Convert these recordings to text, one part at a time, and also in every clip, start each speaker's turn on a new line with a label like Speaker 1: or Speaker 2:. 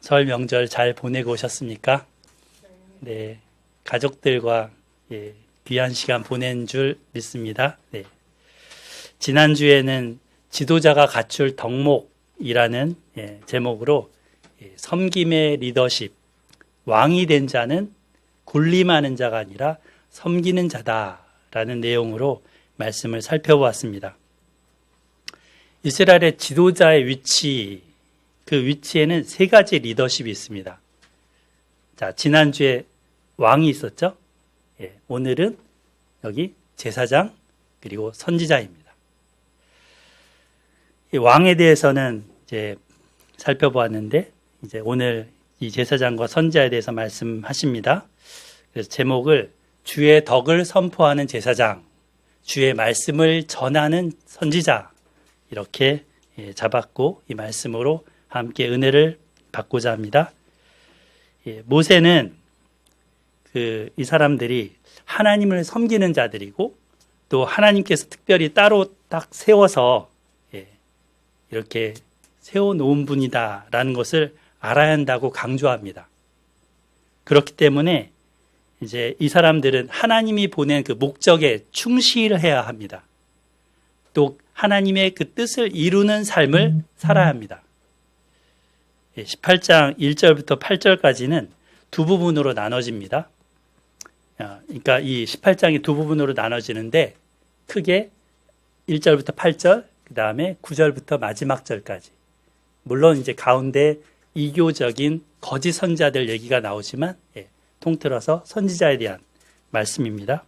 Speaker 1: 설 명절 잘 보내고 오셨습니까? 네, 가족들과 귀한 시간 보낸 줄 믿습니다. 네. 지난주에는 지도자가 갖출 덕목이라는 제목으로 섬김의 리더십, 왕이 된 자는 군림하는 자가 아니라 섬기는 자다라는 내용으로 말씀을 살펴보았습니다. 이스라엘의 지도자의 위치, 그 위치에는 세 가지 리더십이 있습니다. 자, 지난주에 왕이 있었죠? 오늘은 여기 제사장 그리고 선지자입니다. 이 왕에 대해서는 이제 살펴보았는데 이제 오늘 이 제사장과 선지자에 대해서 말씀하십니다. 그래서 제목을 주의 덕을 선포하는 제사장, 주의 말씀을 전하는 선지자 이렇게 잡았고 이 말씀으로 함께 은혜를 받고자 합니다. 모세는 이 사람들이 하나님을 섬기는 자들이고 또 하나님께서 특별히 따로 딱 세워서 이렇게 세워놓은 분이다라는 것을 알아야 한다고 강조합니다. 그렇기 때문에 이제 이 사람들은 하나님이 보낸 그 목적에 충실해야 합니다. 또 하나님의 그 뜻을 이루는 삶을 살아야 합니다. 18장 1절부터 8절까지는 두 부분으로 나눠집니다. 그러니까 이 18장이 두 부분으로 나눠지는데 크게 1절부터 8절, 그 다음에 9절부터 마지막 절까지. 물론 이제 가운데 이교적인 거짓 선지자들 얘기가 나오지만 통틀어서 선지자에 대한 말씀입니다.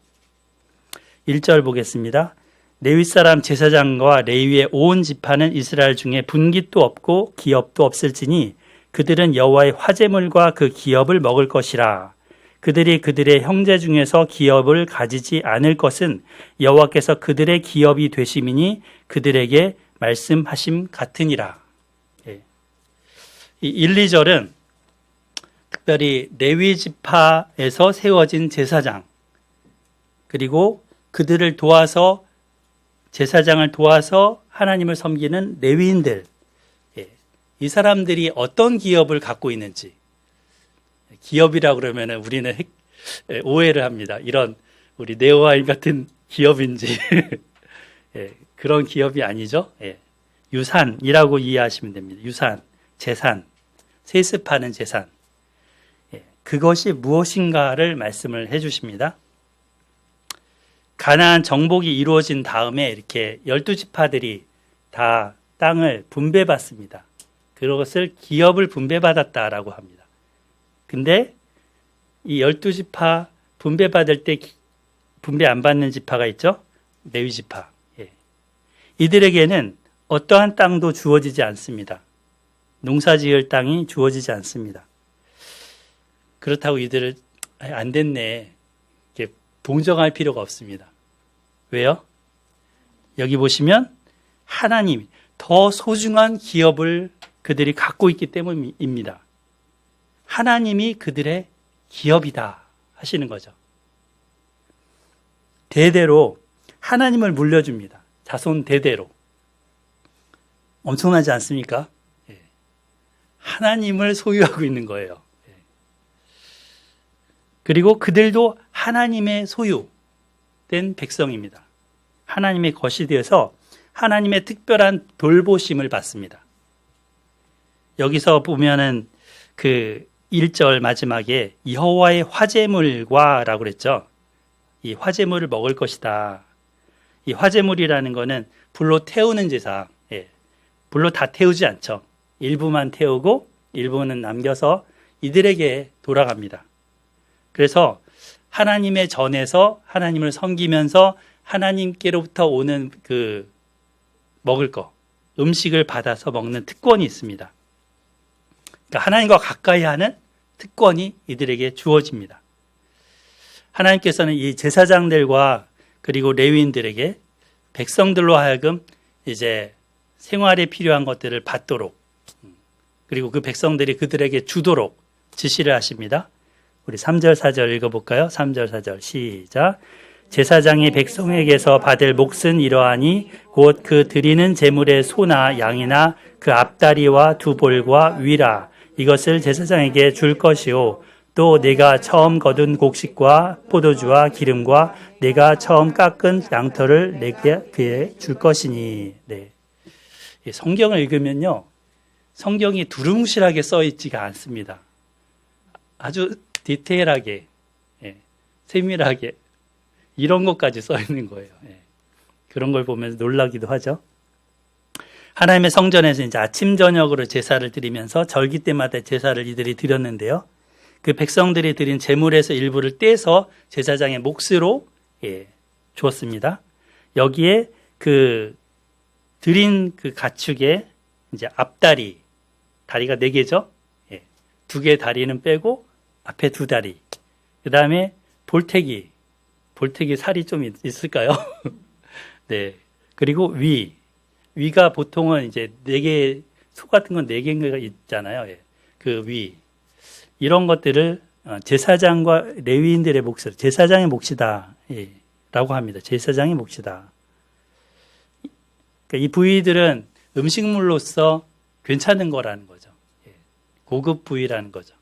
Speaker 1: 1절 보겠습니다. 레위 사람 제사장과 레위의 온 지파는 이스라엘 중에 분깃도 없고 기업도 없을지니 그들은 여호와의 화제물과 그 기업을 먹을 것이라. 그들이 그들의 형제 중에서 기업을 가지지 않을 것은 여호와께서 그들의 기업이 되심이니 그들에게 말씀하심 같으니라. 이 1, 2절은 특별히 레위 지파에서 세워진 제사장 그리고 그들을 도와서 제사장을 도와서 하나님을 섬기는 레위인들, 이 사람들이 어떤 기업을 갖고 있는지, 기업이라고 그러면 우리는 오해를 합니다. 이런 우리 네오아인 같은 기업인지 그런 기업이 아니죠. 유산이라고 이해하시면 됩니다. 유산, 재산, 세습하는 재산. 그것이 무엇인가를 말씀을 해주십니다. 가나안 정복이 이루어진 다음에 이렇게 12지파들이 다 땅을 분배받습니다. 그것을 기업을 분배받았다라고 합니다. 근데 이 12지파 분배받을 때 분배 안 받는 지파가 있죠? 레위 지파. 이들에게는 어떠한 땅도 주어지지 않습니다. 농사 지을 땅이 주어지지 않습니다. 그렇다고 이들을 안 됐네 이렇게 동정할 필요가 없습니다. 왜요? 여기 보시면 하나님 더 소중한 기업을 그들이 갖고 있기 때문입니다. 하나님이 그들의 기업이다 하시는 거죠. 대대로 하나님을 물려줍니다. 자손 대대로. 엄청나지 않습니까? 하나님을 소유하고 있는 거예요. 그리고 그들도 하나님의 소유된 백성입니다. 하나님의 것이 되어서 하나님의 특별한 돌보심을 받습니다. 여기서 보면은 그 1절 마지막에 여호와의 화제물과 라고 그랬죠. 이 화제물을 먹을 것이다. 이 화제물이라는 거는 불로 태우는 제사. 불로 다 태우지 않죠. 일부만 태우고 일부는 남겨서 이들에게 돌아갑니다. 그래서 하나님의 전에서 하나님을 섬기면서 하나님께로부터 오는 그 먹을 거, 음식을 받아서 먹는 특권이 있습니다. 그러니까 하나님과 가까이 하는 특권이 이들에게 주어집니다. 하나님께서는 이 제사장들과 그리고 레위인들에게 백성들로 하여금 이제 생활에 필요한 것들을 받도록 그리고 그 백성들이 그들에게 주도록 지시를 하십니다. 우리 3절 4절 읽어볼까요? 3절 4절 시작. 제사장이 백성에게서 받을 몫은 이러하니 곧 그 드리는 제물의 소나 양이나 그 앞다리와 두 볼과 위라 이것을 제사장에게 줄 것이요 또 내가 처음 거둔 곡식과 포도주와 기름과 내가 처음 깎은 양털을 내게 그에 줄 것이니. 네. 성경을 읽으면요, 성경이 두루뭉실하게 써 있지가 않습니다. 아주 디테일하게, 세밀하게 이런 것까지 써 있는 거예요. 그런 걸 보면서 놀라기도 하죠. 하나님의 성전에서 이제 아침 저녁으로 제사를 드리면서 절기 때마다 제사를 이들이 드렸는데요. 그 백성들이 드린 제물에서 일부를 떼서 제사장의 몫으로 주었습니다. 여기에 그 드린 그 가축의 이제 앞다리, 다리가 4개죠. 2개 다리는 빼고 앞에 2다리. 그 다음에 볼태기 살이 좀 있을까요? 네. 그리고 위가 보통은 이제 4개, 소 같은 건 4개가 있잖아요. 그 위. 이런 것들을 제사장과 레위인들의 몫을, 제사장의 몫이다. 라고 합니다. 제사장의 몫이다. 그러니까 이 부위들은 음식물로서 괜찮은 거라는 거죠. 고급 부위라는 거죠.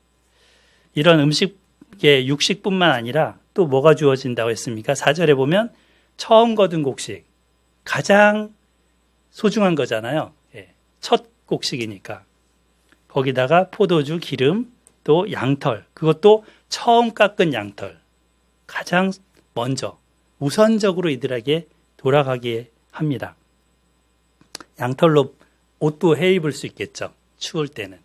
Speaker 1: 이런 음식의 육식뿐만 아니라 또 뭐가 주어진다고 했습니까? 4절에 보면 처음 거둔 곡식, 가장 소중한 거잖아요. 첫 곡식이니까. 거기다가 포도주, 기름, 또 양털, 그것도 처음 깎은 양털, 가장 먼저 우선적으로 이들에게 돌아가게 합니다. 양털로 옷도 해 입을 수 있겠죠. 추울 때는.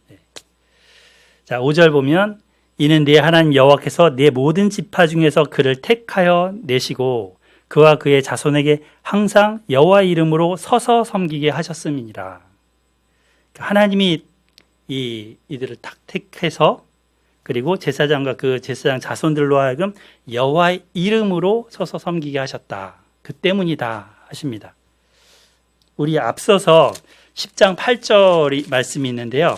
Speaker 1: 자, 5절 보면 이는 네 하나님 여호와께서 네 모든 지파 중에서 그를 택하여 내시고 그와 그의 자손에게 항상 여호와 이름으로 서서 섬기게 하셨음이니라. 하나님이 이들을 딱 택해서 그리고 제사장과 그 제사장 자손들로 하여금 여호와의 이름으로 서서 섬기게 하셨다. 그 때문이다 하십니다. 우리 앞서서 10장 8절이 말씀이 있는데요.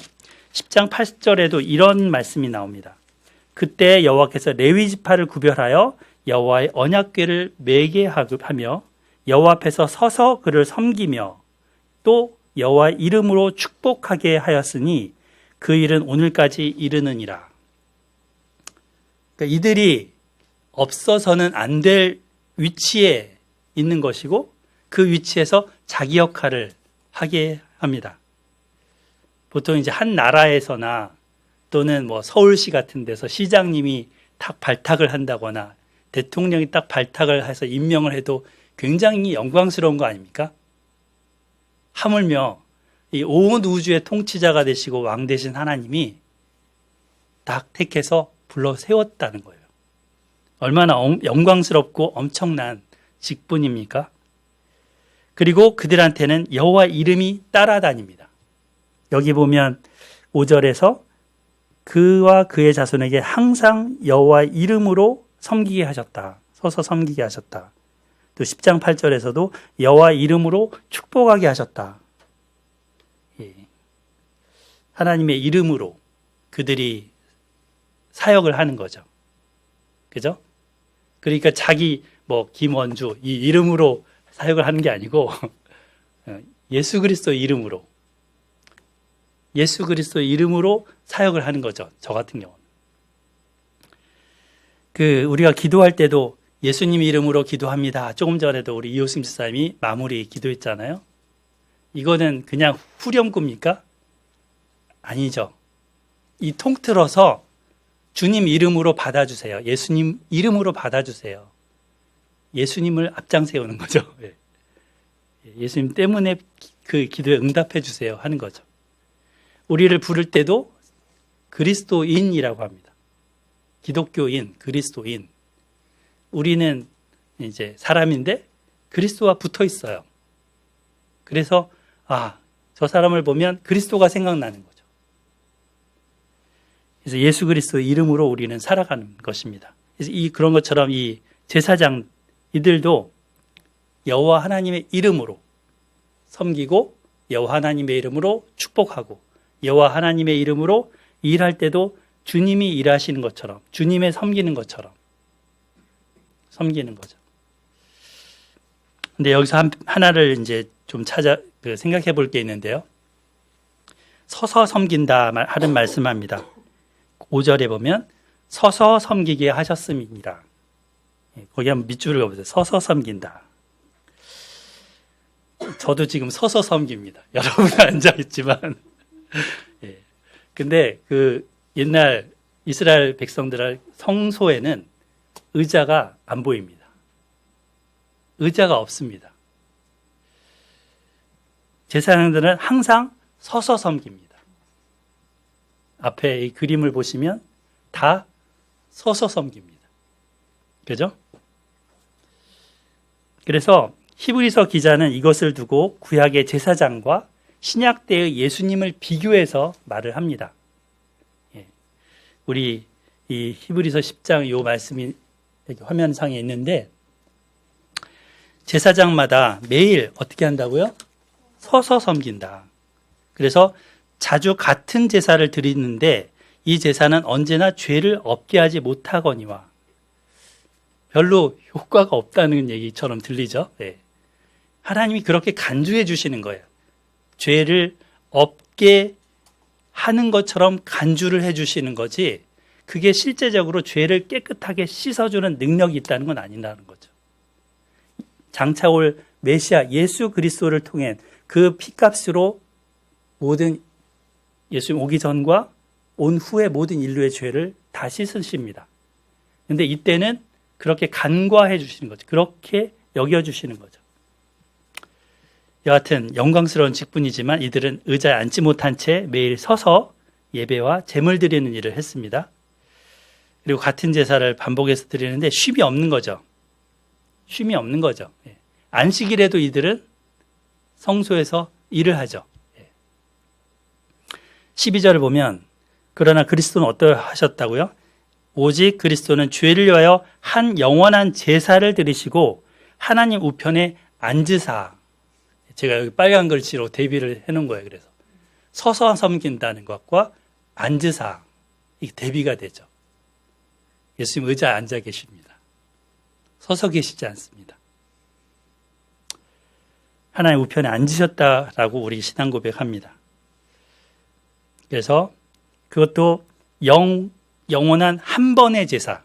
Speaker 1: 10장 8절에도 이런 말씀이 나옵니다. 그때 여호와께서 레위 지파를 구별하여 여호와의 언약궤를 매게 하며 여호와 앞에서 서서 그를 섬기며 또 여호와의 이름으로 축복하게 하였으니 그 일은 오늘까지 이르느니라. 그러니까 이들이 없어서는 안 될 위치에 있는 것이고 그 위치에서 자기 역할을 하게 합니다. 보통 이제 한 나라에서나 또는 뭐 서울시 같은 데서 시장님이 딱 발탁을 한다거나 대통령이 딱 발탁을 해서 임명을 해도 굉장히 영광스러운 거 아닙니까? 하물며 이 온 우주의 통치자가 되시고 왕 되신 하나님이 딱 택해서 불러 세웠다는 거예요. 얼마나 영광스럽고 엄청난 직분입니까? 그리고 그들한테는 여호와 이름이 따라다닙니다. 여기 보면 5절에서 그와 그의 자손에게 항상 여호와 이름으로 섬기게 하셨다. 서서 섬기게 하셨다. 또 10장 8절에서도 여호와 이름으로 축복하게 하셨다. 하나님의 이름으로 그들이 사역을 하는 거죠. 그죠? 그러니까 자기 김원주 이 이름으로 사역을 하는 게 아니고 예수 그리스도 이름으로 사역을 하는 거죠. 저 같은 경우는. 우리가 기도할 때도 예수님 이름으로 기도합니다. 조금 전에도 우리 이호승 집사님이 마무리 기도했잖아요. 이거는 그냥 후렴구입니까? 아니죠. 이 통틀어서 주님 이름으로 받아주세요. 예수님 이름으로 받아주세요. 예수님을 앞장 세우는 거죠. 예수님 때문에 그 기도에 응답해 주세요 하는 거죠. 우리를 부를 때도 그리스도인이라고 합니다. 기독교인, 그리스도인. 우리는 이제 사람인데 그리스도와 붙어 있어요. 그래서 저 사람을 보면 그리스도가 생각나는 거죠. 그래서 예수 그리스도 이름으로 우리는 살아가는 것입니다. 그래서 그런 것처럼 이 제사장 이들도 여호와 하나님의 이름으로 섬기고 여호와 하나님의 이름으로 축복하고 여호와 하나님의 이름으로 일할 때도 주님이 일하시는 것처럼 주님의 섬기는 것처럼 섬기는 거죠. 근데 여기서 하나를 이제 좀 생각해 볼 게 있는데요. 서서 섬긴다 하는 말씀합니다. 5절에 보면 서서 섬기게 하셨음이니라. 거기 한번 밑줄을 그어보세요. 서서 섬긴다. 저도 지금 서서 섬깁니다. 여러분은 앉아있지만. 예. 근데 그 옛날 이스라엘 백성들 성소에는 의자가 안 보입니다. 의자가 없습니다. 제사장들은 항상 서서 섬깁니다. 앞에 이 그림을 보시면 다 서서 섬깁니다. 그죠? 그래서 히브리서 기자는 이것을 두고 구약의 제사장과 신약 때의 예수님을 비교해서 말을 합니다. 우리 이 히브리서 10장 요 말씀이 여기 화면상에 있는데 제사장마다 매일 어떻게 한다고요? 서서 섬긴다. 그래서 자주 같은 제사를 드리는데 이 제사는 언제나 죄를 없게 하지 못하거니와 별로 효과가 없다는 얘기처럼 들리죠. 네. 하나님이 그렇게 간주해 주시는 거예요. 죄를 없게 하는 것처럼 간주를 해 주시는 거지 그게 실제적으로 죄를 깨끗하게 씻어주는 능력이 있다는 건 아니라는 거죠. 장차 올 메시아 예수 그리스도를 통해 그 피값으로 모든 예수님 오기 전과 온 후의 모든 인류의 죄를 다 씻으십니다. 그런데 이때는 그렇게 간과해 주시는 거죠. 그렇게 여겨주시는 거죠. 여하튼 영광스러운 직분이지만 이들은 의자에 앉지 못한 채 매일 서서 예배와 제물 드리는 일을 했습니다. 그리고 같은 제사를 반복해서 드리는데 쉼이 없는 거죠. 쉼이 없는 거죠. 안식일에도 이들은 성소에서 일을 하죠. 12절을 보면 그러나 그리스도는 어떠하셨다고요? 오직 그리스도는 죄를 위하여 한 영원한 제사를 드리시고 하나님 우편에 앉으사. 제가 여기 빨간 글씨로 대비를 해놓은 거예요. 그래서 서서 섬긴다는 것과 앉으사 이게 대비가 되죠. 예수님 의자에 앉아 계십니다. 서서 계시지 않습니다. 하나님 우편에 앉으셨다라고 우리 신앙 고백합니다. 그래서 그것도 영원한 한 번의 제사,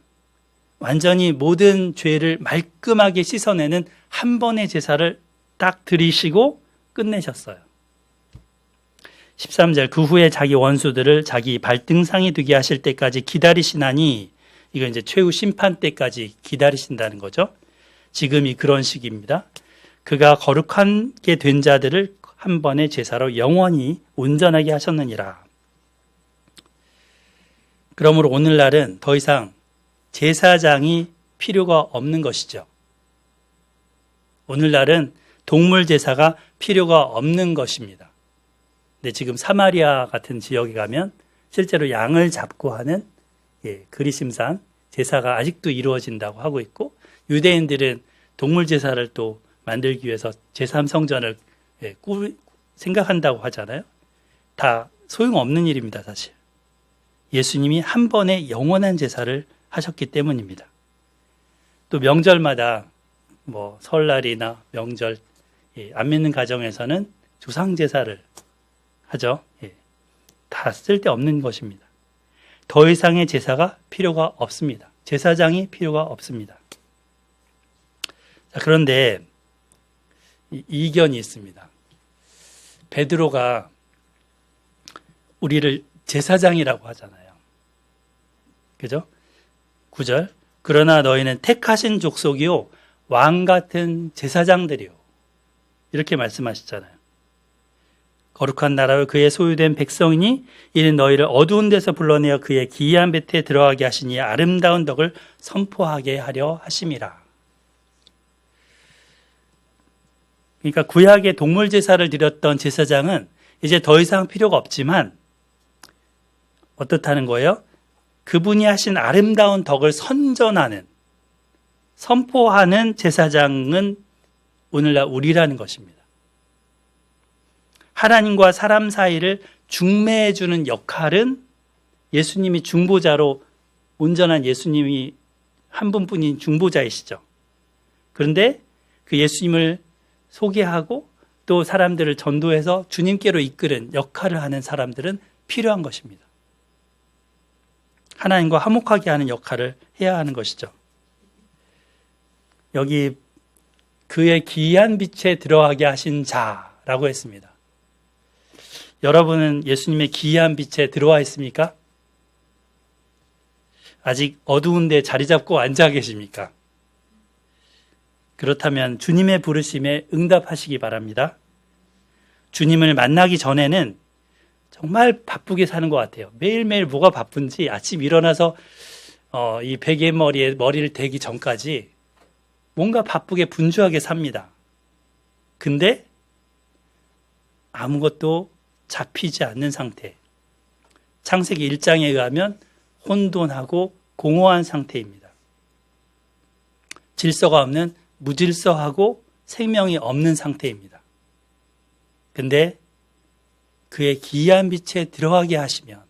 Speaker 1: 완전히 모든 죄를 말끔하게 씻어내는 한 번의 제사를 딱 드리시고 끝내셨어요. 13절 그 후에 자기 원수들을 자기 발등상에 두게 하실 때까지 기다리시나니 이건 이제 최후 심판 때까지 기다리신다는 거죠. 지금이 그런 시기입니다. 그가 거룩하게 된 자들을 한 번의 제사로 영원히 온전하게 하셨느니라. 그러므로 오늘날은 더 이상 제사장이 필요가 없는 것이죠. 오늘날은 동물 제사가 필요가 없는 것입니다. 근데 지금 사마리아 같은 지역에 가면 실제로 양을 잡고 하는 그리심산 제사가 아직도 이루어진다고 하고 있고 유대인들은 동물 제사를 또 만들기 위해서 제3성전을 생각한다고 하잖아요. 다 소용없는 일입니다, 사실. 예수님이 한 번의 영원한 제사를 하셨기 때문입니다. 또 명절마다 뭐 설날이나 명절 안 믿는 가정에서는 조상 제사를 하죠. 다 쓸데없는 것입니다. 더 이상의 제사가 필요가 없습니다. 제사장이 필요가 없습니다. 자, 그런데 이견이 있습니다. 베드로가 우리를 제사장이라고 하잖아요. 그죠? 9절 그러나 너희는 택하신 족속이요 왕 같은 제사장들이요 이렇게 말씀하시잖아요. 거룩한 나라와 그의 소유된 백성이니 이는 너희를 어두운 데서 불러내어 그의 기이한 볕에 들어가게 하시니 아름다운 덕을 선포하게 하려 하심이라. 그러니까 구약의 동물 제사를 드렸던 제사장은 이제 더 이상 필요가 없지만 어떻다는 거예요? 그분이 하신 아름다운 덕을 선전하는, 선포하는 제사장은 오늘날 우리라는 것입니다. 하나님과 사람 사이를 중매해주는 역할은 예수님이 중보자로 온전한 예수님이 한 분뿐인 중보자이시죠. 그런데 그 예수님을 소개하고 또 사람들을 전도해서 주님께로 이끄는 역할을 하는 사람들은 필요한 것입니다. 하나님과 화목하게 하는 역할을 해야 하는 것이죠. 여기 그의 기이한 빛에 들어가게 하신 자라고 했습니다. 여러분은 예수님의 기이한 빛에 들어와 있습니까? 아직 어두운 데 자리 잡고 앉아 계십니까? 그렇다면 주님의 부르심에 응답하시기 바랍니다. 주님을 만나기 전에는 정말 바쁘게 사는 것 같아요. 매일매일 뭐가 바쁜지 아침 일어나서 이 베개머리에 머리를 대기 전까지 뭔가 바쁘게 분주하게 삽니다. 근데 아무것도 잡히지 않는 상태. 창세기 1장에 의하면 혼돈하고 공허한 상태입니다. 질서가 없는 무질서하고 생명이 없는 상태입니다. 근데 그의 기이한 빛에 들어가게 하시면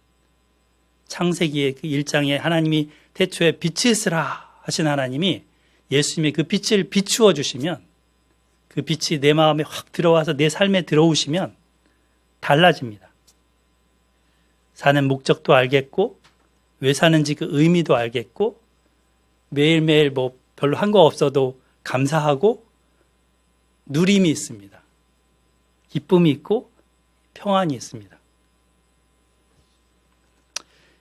Speaker 1: 창세기의 그 1장에 하나님이 태초에 빛이 있으라 하신 하나님이 예수님의 그 빛을 비추어 주시면 그 빛이 내 마음에 확 들어와서 내 삶에 들어오시면 달라집니다. 사는 목적도 알겠고 왜 사는지 그 의미도 알겠고 매일매일 뭐 별로 한 거 없어도 감사하고 누림이 있습니다. 기쁨이 있고 평안이 있습니다.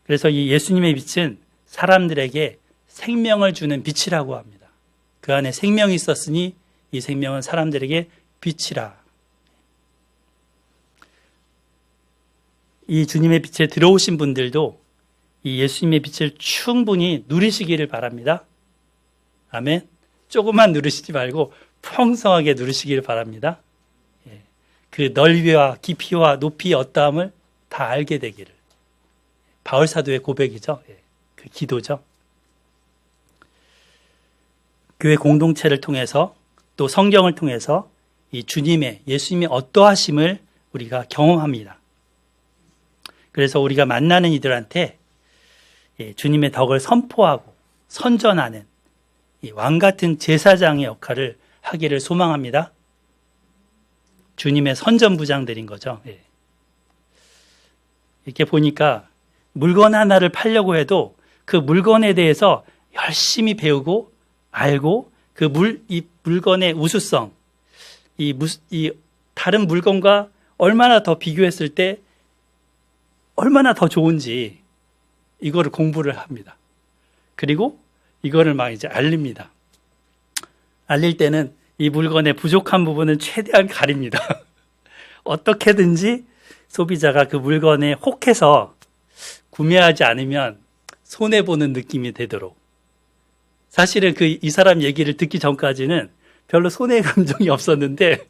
Speaker 1: 그래서 이 예수님의 빛은 사람들에게 생명을 주는 빛이라고 합니다. 그 안에 생명이 있었으니 이 생명은 사람들에게 빛이라. 이 주님의 빛에 들어오신 분들도 이 예수님의 빛을 충분히 누리시기를 바랍니다. 아멘. 조금만 누리시지 말고 풍성하게 누리시기를 바랍니다. 그 넓이와 깊이와 높이의 어떠함을 다 알게 되기를. 바울 사도의 고백이죠. 그 기도죠. 교회 공동체를 통해서 또 성경을 통해서 이 주님의 예수님의 어떠하심을 우리가 경험합니다. 그래서 우리가 만나는 이들한테 주님의 덕을 선포하고 선전하는 왕 같은 제사장의 역할을 하기를 소망합니다. 주님의 선전부장들인 거죠. 이렇게 보니까 물건 하나를 팔려고 해도 그 물건에 대해서 열심히 배우고 알고 이 물건의 우수성, 이 다른 물건과 얼마나 더 비교했을 때 얼마나 더 좋은지 이거를 공부를 합니다. 그리고 이거를 막 이제 알립니다. 알릴 때는 이 물건의 부족한 부분은 최대한 가립니다. 어떻게든지 소비자가 그 물건에 혹해서 구매하지 않으면 손해보는 느낌이 되도록. 사실은 이 사람 얘기를 듣기 전까지는 별로 손해 감정이 없었는데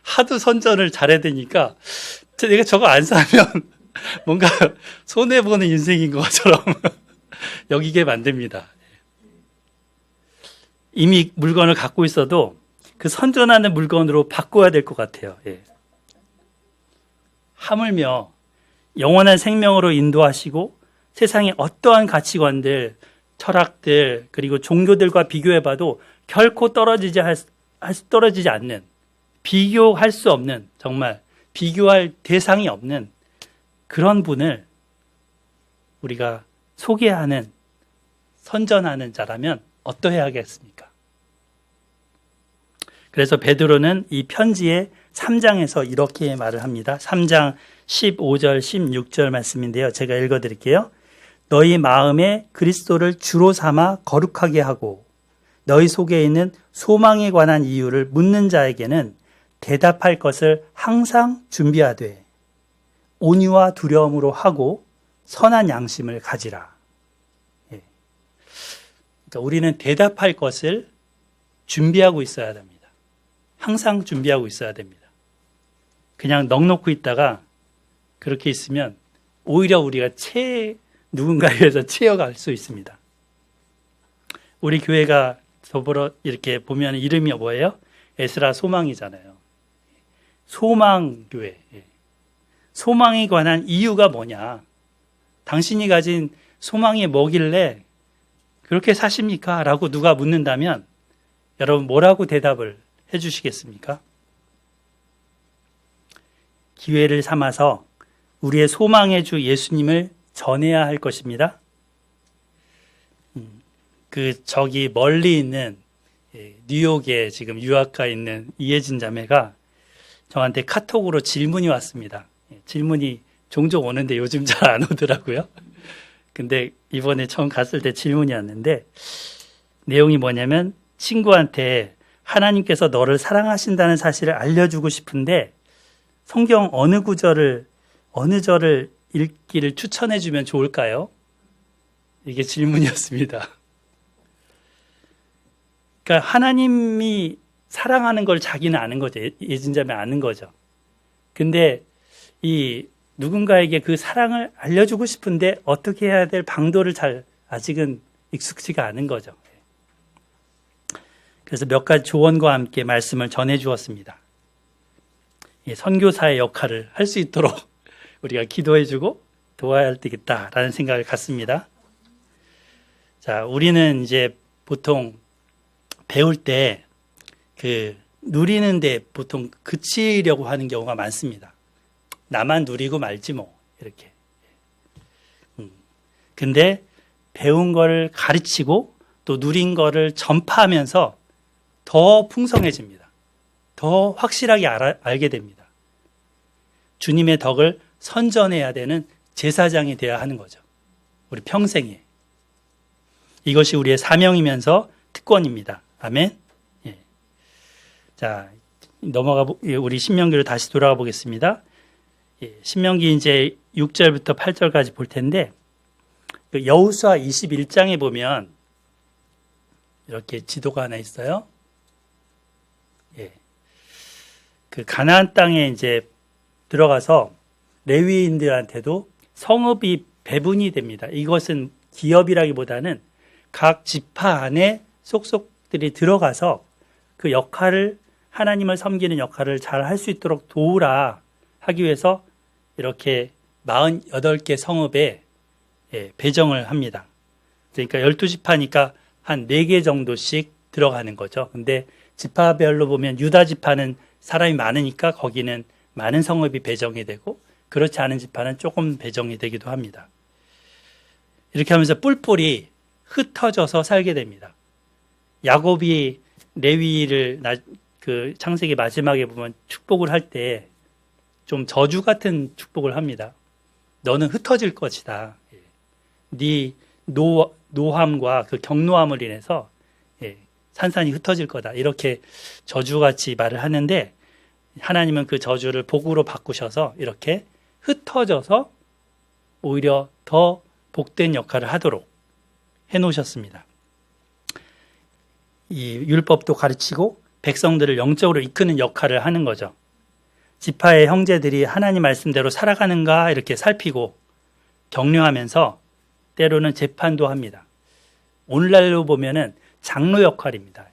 Speaker 1: 하도 선전을 잘해야 되니까 내가 저거 안 사면 뭔가 손해보는 인생인 것처럼 여기게 만듭니다. 이미 물건을 갖고 있어도 그 선전하는 물건으로 바꿔야 될 것 같아요. 하물며 영원한 생명으로 인도하시고 세상의 어떠한 가치관들, 철학들, 그리고 종교들과 비교해봐도 결코 떨어지지 않는, 비교할 수 없는, 정말 비교할 대상이 없는 그런 분을 우리가 소개하는, 선전하는 자라면 어떠해야 하겠습니까? 그래서 베드로는 이 편지의 3장에서 이렇게 말을 합니다. 3장 15절, 16절 말씀인데요. 제가 읽어드릴게요. 너희 마음에 그리스도를 주로 삼아 거룩하게 하고 너희 속에 있는 소망에 관한 이유를 묻는 자에게는 대답할 것을 항상 준비하되 온유와 두려움으로 하고 선한 양심을 가지라. 그러니까 우리는 대답할 것을 준비하고 있어야 됩니다. 항상 준비하고 있어야 됩니다. 그냥 넋놓고 있다가 그렇게 있으면 오히려 우리가 누군가에 의해서 채워갈 수 있습니다. 우리 교회가 더불어 이렇게 보면 이름이 뭐예요? 에스라 소망이잖아요. 소망교회. 소망에 관한 이유가 뭐냐? 당신이 가진 소망이 뭐길래 그렇게 사십니까? 라고 누가 묻는다면 여러분 뭐라고 대답을 해주시겠습니까? 기회를 삼아서 우리의 소망의 주 예수님을 전해야 할 것입니다. 저기 멀리 있는 뉴욕에 지금 유학가 있는 이혜진 자매가 저한테 카톡으로 질문이 왔습니다. 질문이 종종 오는데 요즘 잘 안 오더라고요. 근데 이번에 처음 갔을 때 질문이 왔는데 내용이 뭐냐면 친구한테 하나님께서 너를 사랑하신다는 사실을 알려주고 싶은데 성경 어느 절을 읽기를 추천해 주면 좋을까요? 이게 질문이었습니다. 그러니까 하나님이 사랑하는 걸 자기는 아는 거죠. 예진자매 아는 거죠. 근데 이 누군가에게 그 사랑을 알려주고 싶은데 어떻게 해야 될 방도를 잘 아직은 익숙지가 않은 거죠. 그래서 몇 가지 조언과 함께 말씀을 전해 주었습니다. 선교사의 역할을 할 수 있도록 우리가 기도해주고 도와야 되겠다라는 생각을 갖습니다. 자, 우리는 이제 보통 배울 때 누리는데 보통 그치려고 하는 경우가 많습니다. 나만 누리고 말지 뭐 이렇게. 근데 배운 거를 가르치고 또 누린 거를 전파하면서 더 풍성해집니다. 더 확실하게 알게 됩니다. 주님의 덕을 선전해야 되는 제사장이 되어야 하는 거죠. 우리 평생에. 이것이 우리의 사명이면서 특권입니다. 아멘. 예. 자, 우리 신명기로 다시 돌아가 보겠습니다. 예, 신명기 이제 6절부터 8절까지 볼 텐데, 여호수아 21장에 보면 이렇게 지도가 하나 있어요. 예. 가나안 땅에 이제 들어가서 레위인들한테도 성읍이 배분이 됩니다. 이것은 기업이라기보다는 각 지파 안에 속속들이 들어가서 그 역할을 하나님을 섬기는 역할을 잘 할 수 있도록 도우라 하기 위해서 이렇게 48개 성읍에 배정을 합니다. 그러니까 12지파니까 한 4개 정도씩 들어가는 거죠. 근데 지파별로 보면 유다 지파는 사람이 많으니까 거기는 많은 성읍이 배정이 되고 그렇지 않은 지파는 조금 배정이 되기도 합니다. 이렇게 하면서 뿔뿔이 흩어져서 살게 됩니다. 야곱이 레위를 창세기 마지막에 보면 축복을 할 때 좀 저주 같은 축복을 합니다. 너는 흩어질 것이다. 네 노함과 그 경노함을 인해서 산산이 흩어질 거다. 이렇게 저주같이 말을 하는데 하나님은 그 저주를 복으로 바꾸셔서 이렇게 흩어져서 오히려 더 복된 역할을 하도록 해놓으셨습니다. 이 율법도 가르치고 백성들을 영적으로 이끄는 역할을 하는 거죠. 지파의 형제들이 하나님 말씀대로 살아가는가 이렇게 살피고 격려하면서 때로는 재판도 합니다. 오늘날로 보면은 장로 역할입니다.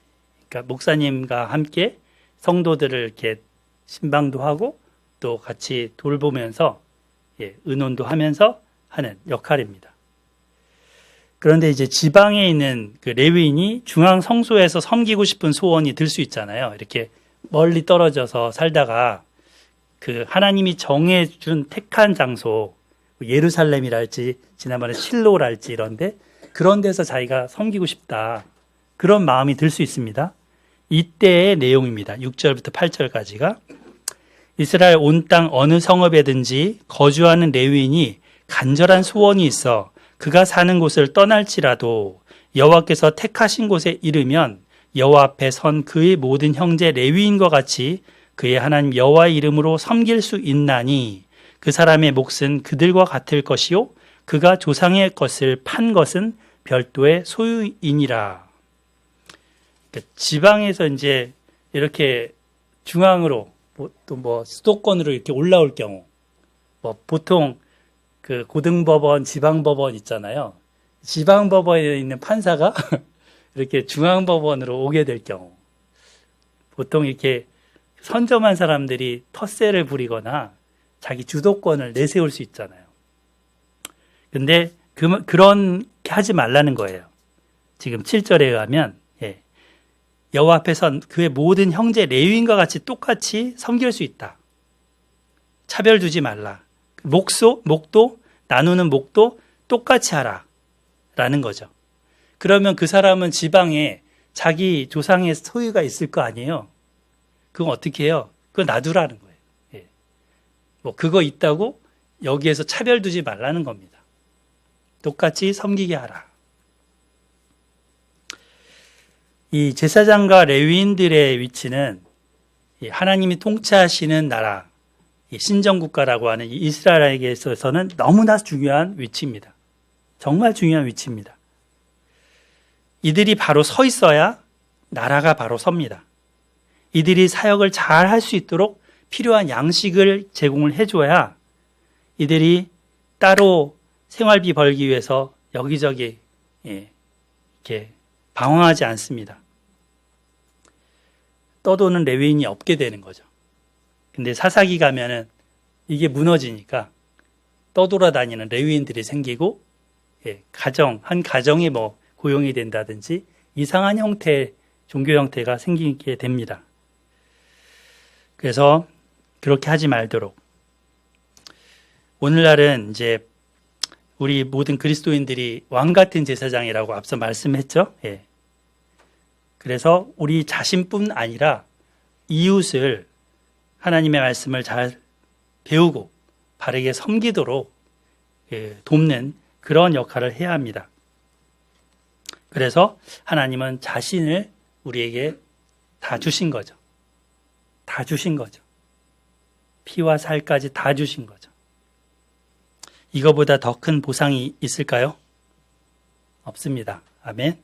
Speaker 1: 그러니까 목사님과 함께 성도들을 이렇게 신방도 하고 또 같이 돌보면서 의논도 하면서 하는 역할입니다. 그런데 이제 지방에 있는 그 레위인이 중앙 성소에서 섬기고 싶은 소원이 들 수 있잖아요. 이렇게 멀리 떨어져서 살다가 그 하나님이 정해준 택한 장소, 예루살렘이랄지 지난번에 실로랄지 이런데 그런 데서 자기가 섬기고 싶다. 그런 마음이 들 수 있습니다. 이때의 내용입니다. 6절부터 8절까지가 이스라엘 온 땅 어느 성읍에든지 거주하는 레위인이 간절한 소원이 있어 그가 사는 곳을 떠날지라도 여호와께서 택하신 곳에 이르면 여호와 앞에 선 그의 모든 형제 레위인과 같이 그의 하나님 여호와의 이름으로 섬길 수 있나니 그 사람의 몫은 그들과 같을 것이요 그가 조상의 것을 판 것은 별도의 소유이니라. 그러니까 지방에서 이제 이렇게 중앙으로 또 수도권으로 이렇게 올라올 경우 보통 그 고등법원, 지방법원 있잖아요. 지방법원에 있는 판사가 이렇게 중앙법원으로 오게 될 경우 보통 이렇게 선점한 사람들이 텃세를 부리거나 자기 주도권을 내세울 수 있잖아요. 근데 그런 하지 말라는 거예요. 지금 7절에 의하면 여호와 앞에 선 그의 모든 형제 레위인과 같이 똑같이 섬길 수 있다. 차별 두지 말라. 목도 나누는 목도 똑같이 하라. 라는 거죠. 그러면 그 사람은 지방에 자기 조상의 소유가 있을 거 아니에요. 그건 어떻게 해요? 그거 놔두라는 거예요. 예. 뭐 그거 있다고 여기에서 차별 두지 말라는 겁니다. 똑같이 섬기게 하라. 이 제사장과 레위인들의 위치는 하나님이 통치하시는 나라, 신정국가라고 하는 이스라엘에게 있어서는 너무나 중요한 위치입니다. 정말 중요한 위치입니다. 이들이 바로 서 있어야 나라가 바로 섭니다. 이들이 사역을 잘 할 수 있도록 필요한 양식을 제공을 해줘야 이들이 따로 생활비 벌기 위해서 여기저기 이렇게 방황하지 않습니다. 떠도는 레위인이 없게 되는 거죠. 근데 사사기 가면은 이게 무너지니까 떠돌아다니는 레위인들이 생기고 한 가정이 뭐 고용이 된다든지 이상한 형태의 종교 형태가 생기게 됩니다. 그래서 그렇게 하지 말도록. 오늘날은 이제 우리 모든 그리스도인들이 왕 같은 제사장이라고 앞서 말씀했죠. 그래서 우리 자신뿐 아니라 이웃을 하나님의 말씀을 잘 배우고 바르게 섬기도록 돕는 그런 역할을 해야 합니다. 그래서 하나님은 자신을 우리에게 다 주신 거죠. 다 주신 거죠. 피와 살까지 다 주신 거죠. 이거보다 더 큰 보상이 있을까요? 없습니다. 아멘.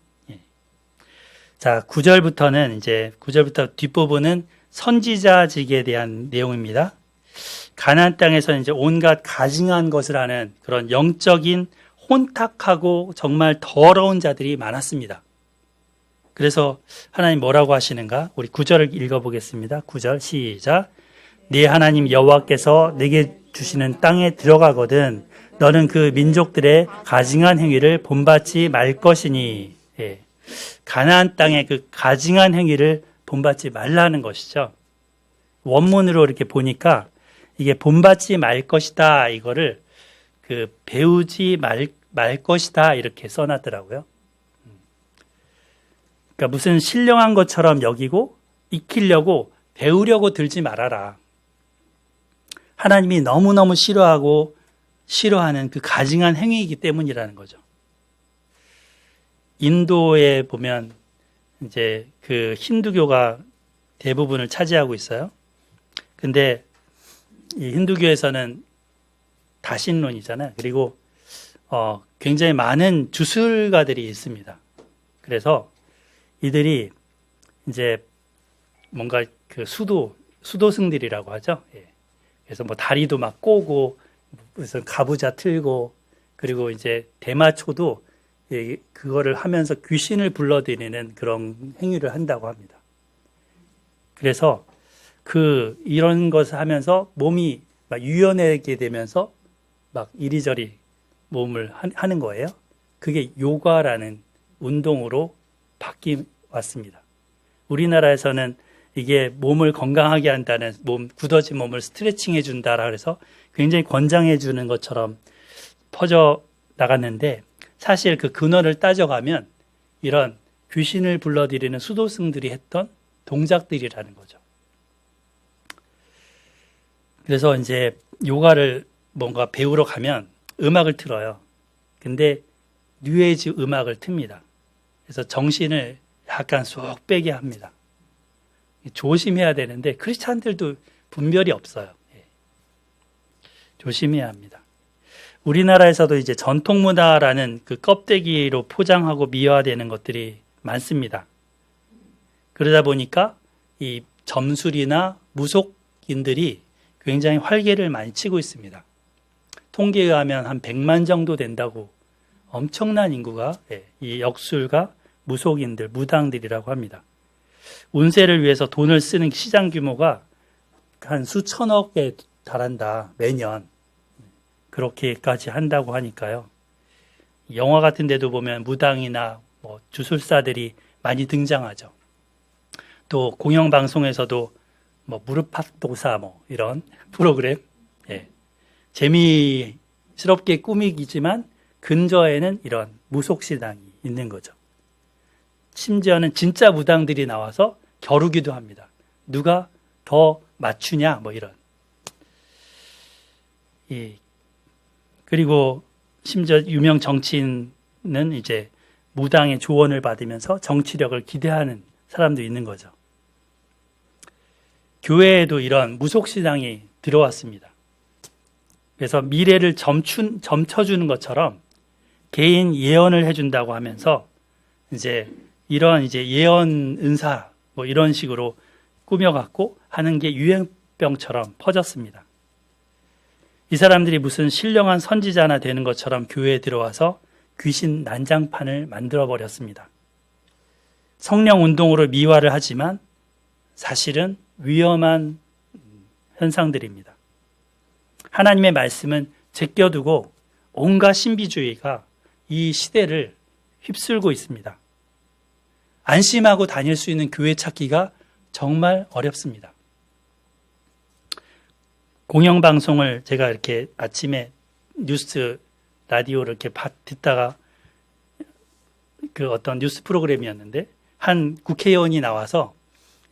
Speaker 1: 자, 9절부터 뒷부분은 선지자직에 대한 내용입니다. 가나안 땅에서는 이제 온갖 가증한 것을 하는 그런 영적인 혼탁하고 정말 더러운 자들이 많았습니다. 그래서 하나님 뭐라고 하시는가? 우리 9절을 읽어보겠습니다. 9절 시작. 네 하나님 여호와께서 내게 주시는 땅에 들어가거든 너는 그 민족들의 가증한 행위를 본받지 말 것이니. 가나안 땅의 그 가증한 행위를 본받지 말라는 것이죠. 원문으로 이렇게 보니까 이게 본받지 말 것이다 이거를 배우지 말 것이다 이렇게 써놨더라고요. 그러니까 무슨 신령한 것처럼 여기고 익히려고 배우려고 들지 말아라. 하나님이 너무너무 싫어하는 그 가증한 행위이기 때문이라는 거죠. 인도에 보면 이제 그 힌두교가 대부분을 차지하고 있어요. 근데 이 힌두교에서는 다신론이잖아요. 그리고 굉장히 많은 주술가들이 있습니다. 그래서 이들이 이제 뭔가 그 수도승들이라고 하죠. 그래서 뭐 다리도 막 꼬고 무슨 가부좌 틀고 그리고 이제 대마초도 그거를 하면서 귀신을 불러들이는 그런 행위를 한다고 합니다. 그래서 이런 것을 하면서 몸이 막 유연하게 되면서 막 이리저리 몸을 하는 거예요. 그게 요가라는 운동으로 바뀌었습니다. 우리나라에서는 이게 몸을 건강하게 한다는 굳어진 몸을 스트레칭 해준다라 그래서 굉장히 권장해 주는 것처럼 퍼져 나갔는데 사실 그 근원을 따져가면 이런 귀신을 불러들이는 수도승들이 했던 동작들이라는 거죠. 그래서 이제 요가를 뭔가 배우러 가면 음악을 틀어요. 근데 뉴에이지 음악을 틉니다. 그래서 정신을 약간 쏙 빼게 합니다. 조심해야 되는데 크리스찬들도 분별이 없어요. 조심해야 합니다. 우리나라에서도 이제 전통문화라는 그 껍데기로 포장하고 미화되는 것들이 많습니다. 그러다 보니까 이 점술이나 무속인들이 굉장히 활개를 많이 치고 있습니다. 통계에 의하면 한 100만 정도 된다고 엄청난 인구가 이 역술가, 무속인들, 무당들이라고 합니다. 운세를 위해서 돈을 쓰는 시장 규모가 한 수천억에 달한다, 매년. 그렇게까지 한다고 하니까요. 영화 같은 데도 보면 무당이나 뭐 주술사들이 많이 등장하죠. 또 공영방송에서도 뭐 무릎팍도사 뭐 이런 프로그램 재미스럽게 꾸미기지만 근저에는 이런 무속신앙이 있는 거죠. 심지어는 진짜 무당들이 나와서 겨루기도 합니다. 누가 더 맞추냐 뭐 이런. 예. 그리고 심지어 유명 정치인은 이제 무당의 조언을 받으면서 정치력을 기대하는 사람도 있는 거죠. 교회에도 이런 무속신앙이 들어왔습니다. 그래서 미래를 점쳐주는 것처럼 개인 예언을 해준다고 하면서 이제 이런 이제 예언 은사 뭐 이런 식으로 꾸며갖고 하는 게 유행병처럼 퍼졌습니다. 이 사람들이 무슨 신령한 선지자나 되는 것처럼 교회에 들어와서 귀신 난장판을 만들어 버렸습니다. 성령 운동으로 미화를 하지만 사실은 위험한 현상들입니다. 하나님의 말씀은 제껴두고 온갖 신비주의가 이 시대를 휩쓸고 있습니다. 안심하고 다닐 수 있는 교회 찾기가 정말 어렵습니다. 공영방송을 제가 이렇게 아침에 뉴스 라디오를 이렇게 듣다가 그 어떤 뉴스 프로그램이었는데 한 국회의원이 나와서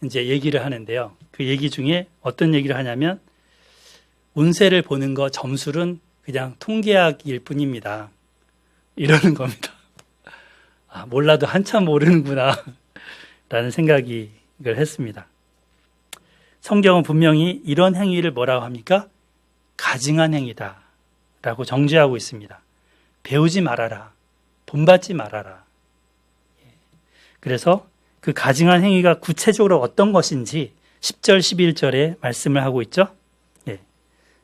Speaker 1: 이제 얘기를 하는데요. 그 얘기 중에 어떤 얘기를 하냐면 운세를 보는 거 점술은 그냥 통계학일 뿐입니다. 이러는 겁니다. 아, 몰라도 한참 모르는구나 라는 생각을 했습니다. 성경은 분명히 이런 행위를 뭐라고 합니까? 가증한 행위다 라고 정죄하고 있습니다. 배우지 말아라. 본받지 말아라. 그래서 그 가증한 행위가 구체적으로 어떤 것인지 10절, 11절에 말씀을 하고 있죠.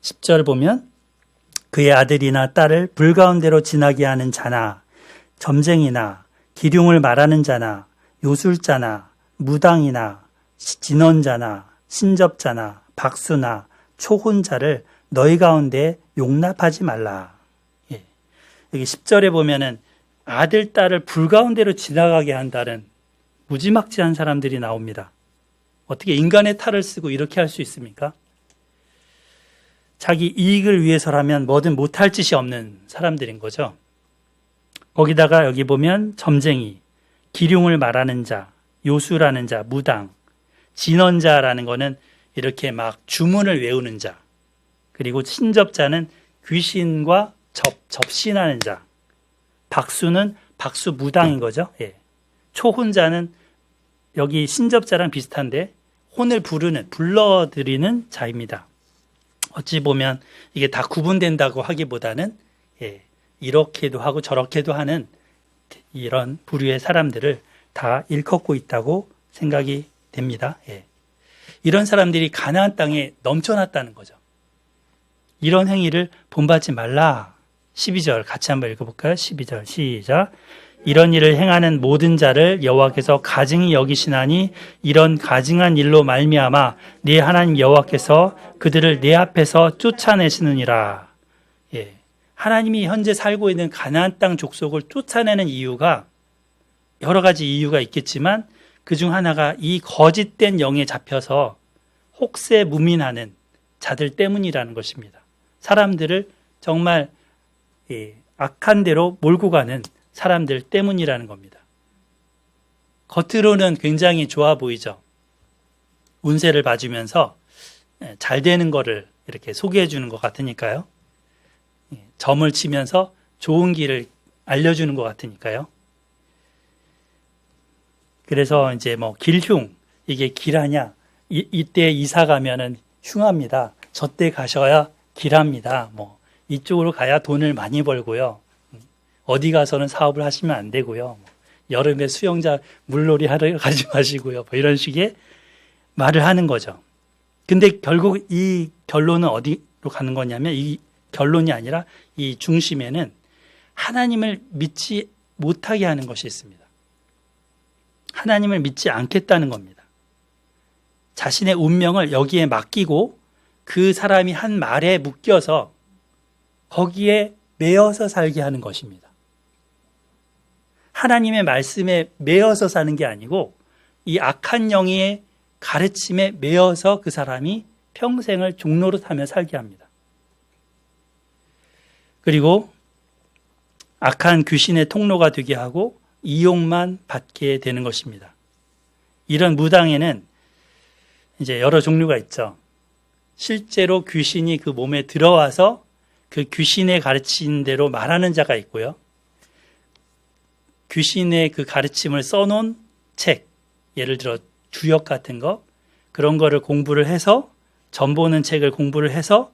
Speaker 1: 10절 보면 그의 아들이나 딸을 불 가운데로 지나게 하는 자나 점쟁이나 기륭을 말하는 자나 요술자나 무당이나 진언자나 신접자나 박수나 초혼자를 너희 가운데 용납하지 말라. 여기 10절에 보면은 아들, 딸을 불 가운데로 지나가게 한다는 무지막지한 사람들이 나옵니다. 어떻게 인간의 탈을 쓰고 이렇게 할 수 있습니까? 자기 이익을 위해서라면 뭐든 못할 짓이 없는 사람들인 거죠. 거기다가 여기 보면 점쟁이, 기륭을 말하는 자, 요수라는 자, 무당, 진언자라는 거는 이렇게 막 주문을 외우는 자, 그리고 신접자는 귀신과 접신하는 자, 박수는 박수 무당인 거죠. 예. 초혼자는 여기 신접자랑 비슷한데 혼을 불러들이는 자입니다. 어찌 보면 이게 다 구분된다고 하기보다는 이렇게도 하고 저렇게도 하는 이런 부류의 사람들을 다 일컫고 있다고 생각이 됩니다. 이런 사람들이 가나안 땅에 넘쳐났다는 거죠. 이런 행위를 본받지 말라. 12절 같이 한번 읽어볼까요? 12절 시작. 이런 일을 행하는 모든 자를 여호와께서 가증히 여기시나니 이런 가증한 일로 말미암아 네 하나님 여호와께서 그들을 내 앞에서 쫓아내시느니라. 하나님이 현재 살고 있는 가나안 땅 족속을 쫓아내는 이유가 여러 가지 이유가 있겠지만 그중 하나가 이 거짓된 영에 잡혀서 혹세 무민하는 자들 때문이라는 것입니다. 사람들을 정말 악한 데로 몰고 가는 사람들 때문이라는 겁니다. 겉으로는 굉장히 좋아 보이죠. 운세를 봐주면서 잘 되는 거를 이렇게 소개해 주는 것 같으니까요. 점을 치면서 좋은 길을 알려주는 것 같으니까요. 그래서 이제 뭐 길흉, 이게 길하냐? 이때 이사 가면은 흉합니다. 저때 가셔야 길합니다. 뭐 이쪽으로 가야 돈을 많이 벌고요. 어디 가서는 사업을 하시면 안 되고요. 여름에 수영장 물놀이 하러 가지 마시고요. 뭐 이런 식의 말을 하는 거죠. 근데 결국 이 결론은 어디로 가는 거냐면 이 결론이 아니라 이 중심에는 하나님을 믿지 못하게 하는 것이 있습니다. 하나님을 믿지 않겠다는 겁니다. 자신의 운명을 여기에 맡기고 그 사람이 한 말에 묶여서 거기에 매여서 살게 하는 것입니다. 하나님의 말씀에 매여서 사는 게 아니고 이 악한 영의 가르침에 매여서 그 사람이 평생을 종노릇하며 살게 합니다. 그리고 악한 귀신의 통로가 되게 하고 이용만 받게 되는 것입니다. 이런 무당에는 이제 여러 종류가 있죠. 실제로 귀신이 그 몸에 들어와서 그 귀신의 가르친 대로 말하는 자가 있고요. 귀신의 그 가르침을 써놓은 책, 예를 들어 주역 같은 거, 그런 거를 공부를 해서, 점 보는 책을 공부를 해서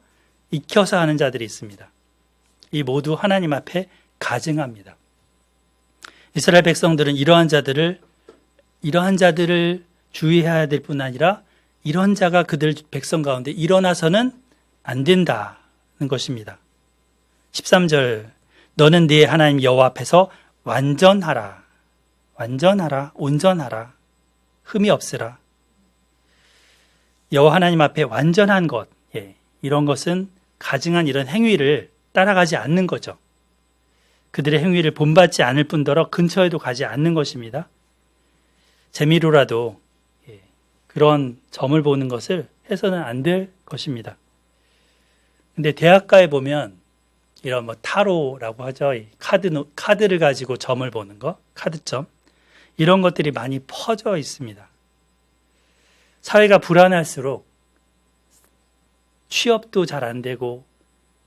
Speaker 1: 익혀서 하는 자들이 있습니다. 이 모두 하나님 앞에 가증합니다. 이스라엘 백성들은 이러한 자들을 주의해야 될 뿐 아니라 이런 자가 그들 백성 가운데 일어나서는 안 된다는 것입니다. 13절, 너는 네 하나님 여호와 앞에서 완전하라, 온전하라, 흠이 없으라. 여호와 하나님 앞에 완전한 것, 이런 것은 가증한 이런 행위를 따라가지 않는 거죠. 그들의 행위를 본받지 않을 뿐더러 근처에도 가지 않는 것입니다. 재미로라도 그런 점을 보는 것을 해서는 안 될 것입니다. 근데 대학가에 보면 이런 타로라고 하죠. 카드를 가지고 점을 보는 거, 카드점. 이런 것들이 많이 퍼져 있습니다. 사회가 불안할수록 취업도 잘 안 되고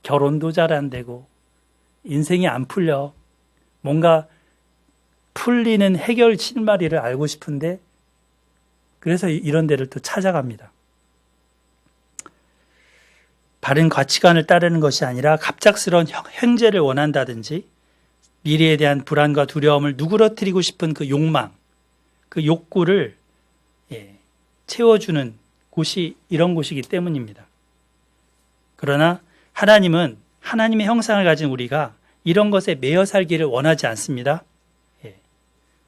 Speaker 1: 결혼도 잘 안 되고 인생이 안 풀려. 뭔가 풀리는 해결 실마리를 알고 싶은데 그래서 이런 데를 또 찾아갑니다. 바른 가치관을 따르는 것이 아니라 갑작스러운 횡재를 원한다든지 미래에 대한 불안과 두려움을 누그러뜨리고 싶은 그 욕망, 그 욕구를 채워주는 곳이 이런 곳이기 때문입니다. 그러나 하나님은 하나님의 형상을 가진 우리가 이런 것에 매여 살기를 원하지 않습니다.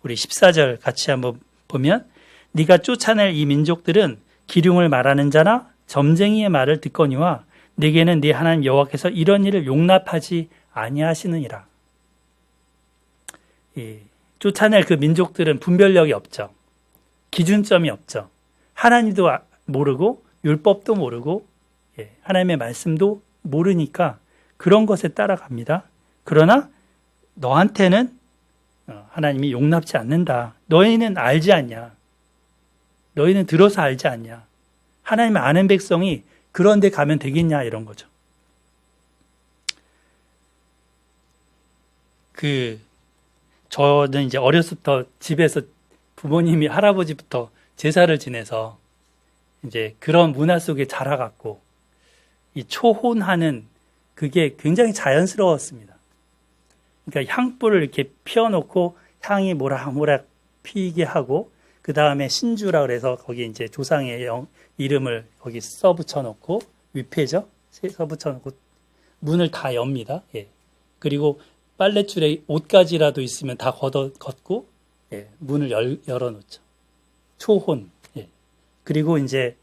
Speaker 1: 우리 14절 같이 한번 보면 네가 쫓아낼 이 민족들은 기륭을 말하는 자나 점쟁이의 말을 듣거니와 네게는 네 하나님 여호와께서 이런 일을 용납하지 아니하시느니라. 쫓아낼 그 민족들은 분별력이 없죠. 기준점이 없죠. 하나님도 모르고 율법도 모르고 하나님의 말씀도 모르니까 그런 것에 따라갑니다. 그러나 너한테는 하나님이 용납지 않는다. 너희는 알지 않냐? 너희는 들어서 알지 않냐? 하나님을 아는 백성이 그런 데 가면 되겠냐? 이런 거죠. 저는 이제 어렸을 때 집에서 부모님이 할아버지부터 제사를 지내서 이제 그런 문화 속에 자라갔고 이 초혼하는 그게 굉장히 자연스러웠습니다. 그러니까 향불을 이렇게 피워놓고 향이 모락모락 피게 하고 그 다음에 신주라 그래서 거기 이제 조상의 이름을 거기 써붙여놓고 위패죠. 써붙여놓고 문을 다 엽니다. 그리고 빨랫줄에 옷가지라도 있으면 다 걷고 문을 열어놓죠. 초혼. 그리고 이제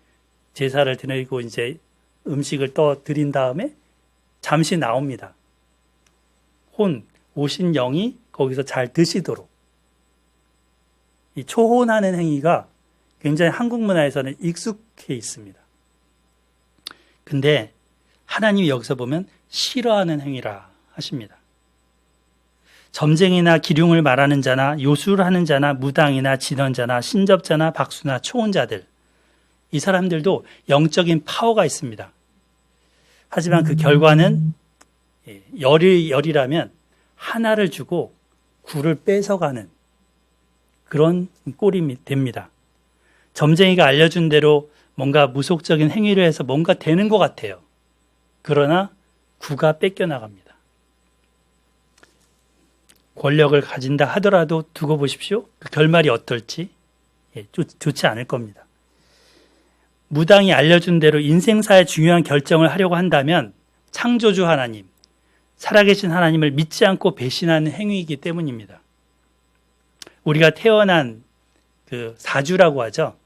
Speaker 1: 제사를 드리고 이제 음식을 드린 다음에 잠시 나옵니다. 오신 영이 거기서 잘 드시도록. 이 초혼하는 행위가 굉장히 한국 문화에서는 익숙해 있습니다. 근데 하나님이 여기서 보면 싫어하는 행위라 하십니다. 점쟁이나 기륭을 말하는 자나 요술하는 자나 무당이나 진언자나 신접자나 박수나 초혼자들, 이 사람들도 영적인 파워가 있습니다. 하지만 그 결과는 열이라면 하나를 주고 9를 뺏어가는 그런 꼴이 됩니다. 점쟁이가 알려준 대로 뭔가 무속적인 행위를 해서 뭔가 되는 것 같아요. 그러나 9가 뺏겨나갑니다. 권력을 가진다 하더라도 두고 보십시오. 그 결말이 어떨지 좋지 않을 겁니다. 무당이 알려준 대로 인생사의 중요한 결정을 하려고 한다면 창조주 하나님, 살아계신 하나님을 믿지 않고 배신하는 행위이기 때문입니다. 우리가 태어난 그 사주라고 하죠.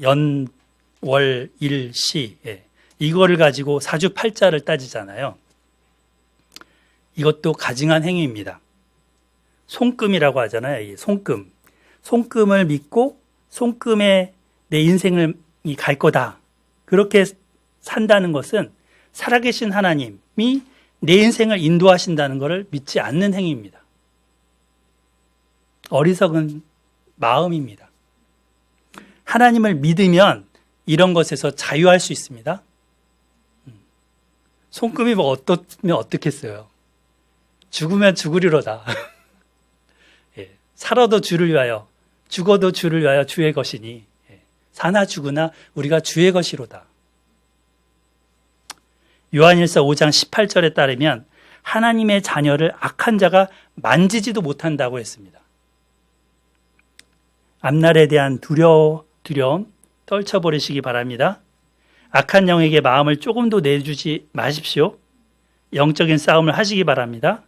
Speaker 1: 연, 월, 일, 시. 이거를 가지고 사주팔자를 따지잖아요. 이것도 가증한 행위입니다. 손금이라고 하잖아요. 이 손금. 손금을 믿고 손금에 내 인생을 갈 거다. 그렇게 산다는 것은 살아계신 하나님이 내 인생을 인도하신다는 것을 믿지 않는 행위입니다. 어리석은 마음입니다. 하나님을 믿으면 이런 것에서 자유할 수 있습니다. 손금이 뭐 어떠면 어떻겠어요. 죽으면 죽으리로다. 예, 살아도 주를 위하여, 죽어도 주를 위하여 주의 것이니, 예, 사나 죽으나 우리가 주의 것이로다. 요한일서 5장 18절에 따르면 하나님의 자녀를 악한 자가 만지지도 못한다고 했습니다. 앞날에 대한 두려움 떨쳐버리시기 바랍니다. 악한 영에게 마음을 조금도 내주지 마십시오. 영적인 싸움을 하시기 바랍니다.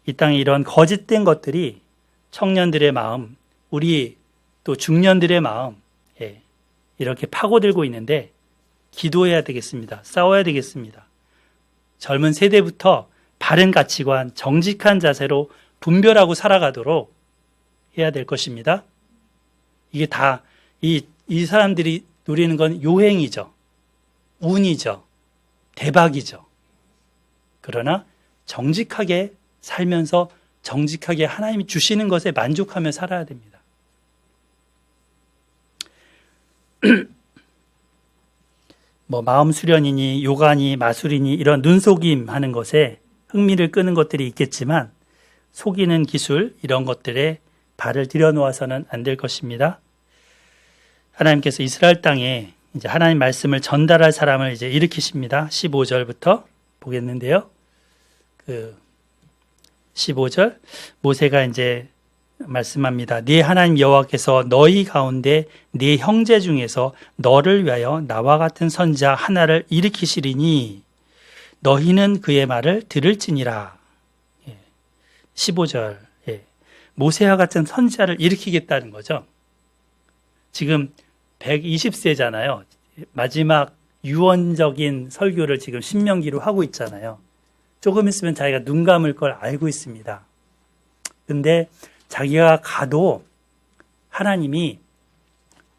Speaker 1: 이 땅에 이런 거짓된 것들이 청년들의 마음, 우리 또 중년들의 마음, 이렇게 파고들고 있는데 기도해야 되겠습니다. 싸워야 되겠습니다. 젊은 세대부터 바른 가치관, 정직한 자세로 분별하고 살아가도록 해야 될 것입니다. 이게 다 이 사람들이 노리는 건 요행이죠. 운이죠. 대박이죠. 그러나 정직하게 살면서 정직하게 하나님이 주시는 것에 만족하며 살아야 됩니다. 뭐 마음 수련이니 요가니 마술이니 이런 눈속임 하는 것에 흥미를 끄는 것들이 있겠지만 속이는 기술 이런 것들에 발을 들여놓아서는 안 될 것입니다. 하나님께서 이스라엘 땅에 이제 하나님 말씀을 전달할 사람을 이제 일으키십니다. 15절부터 보겠는데요. 15절 모세가 이제 말씀합니다. 네 하나님 여호와께서 너희 가운데 네 형제 중에서 너를 위하여 나와 같은 선지자 하나를 일으키시리니 너희는 그의 말을 들을지니라. 15절 모세와 같은 선지자를 일으키겠다는 거죠. 지금 120세잖아요. 마지막 유언적인 설교를 지금 신명기로 하고 있잖아요. 조금 있으면 자기가 눈 감을 걸 알고 있습니다. 근데 자기가 가도 하나님이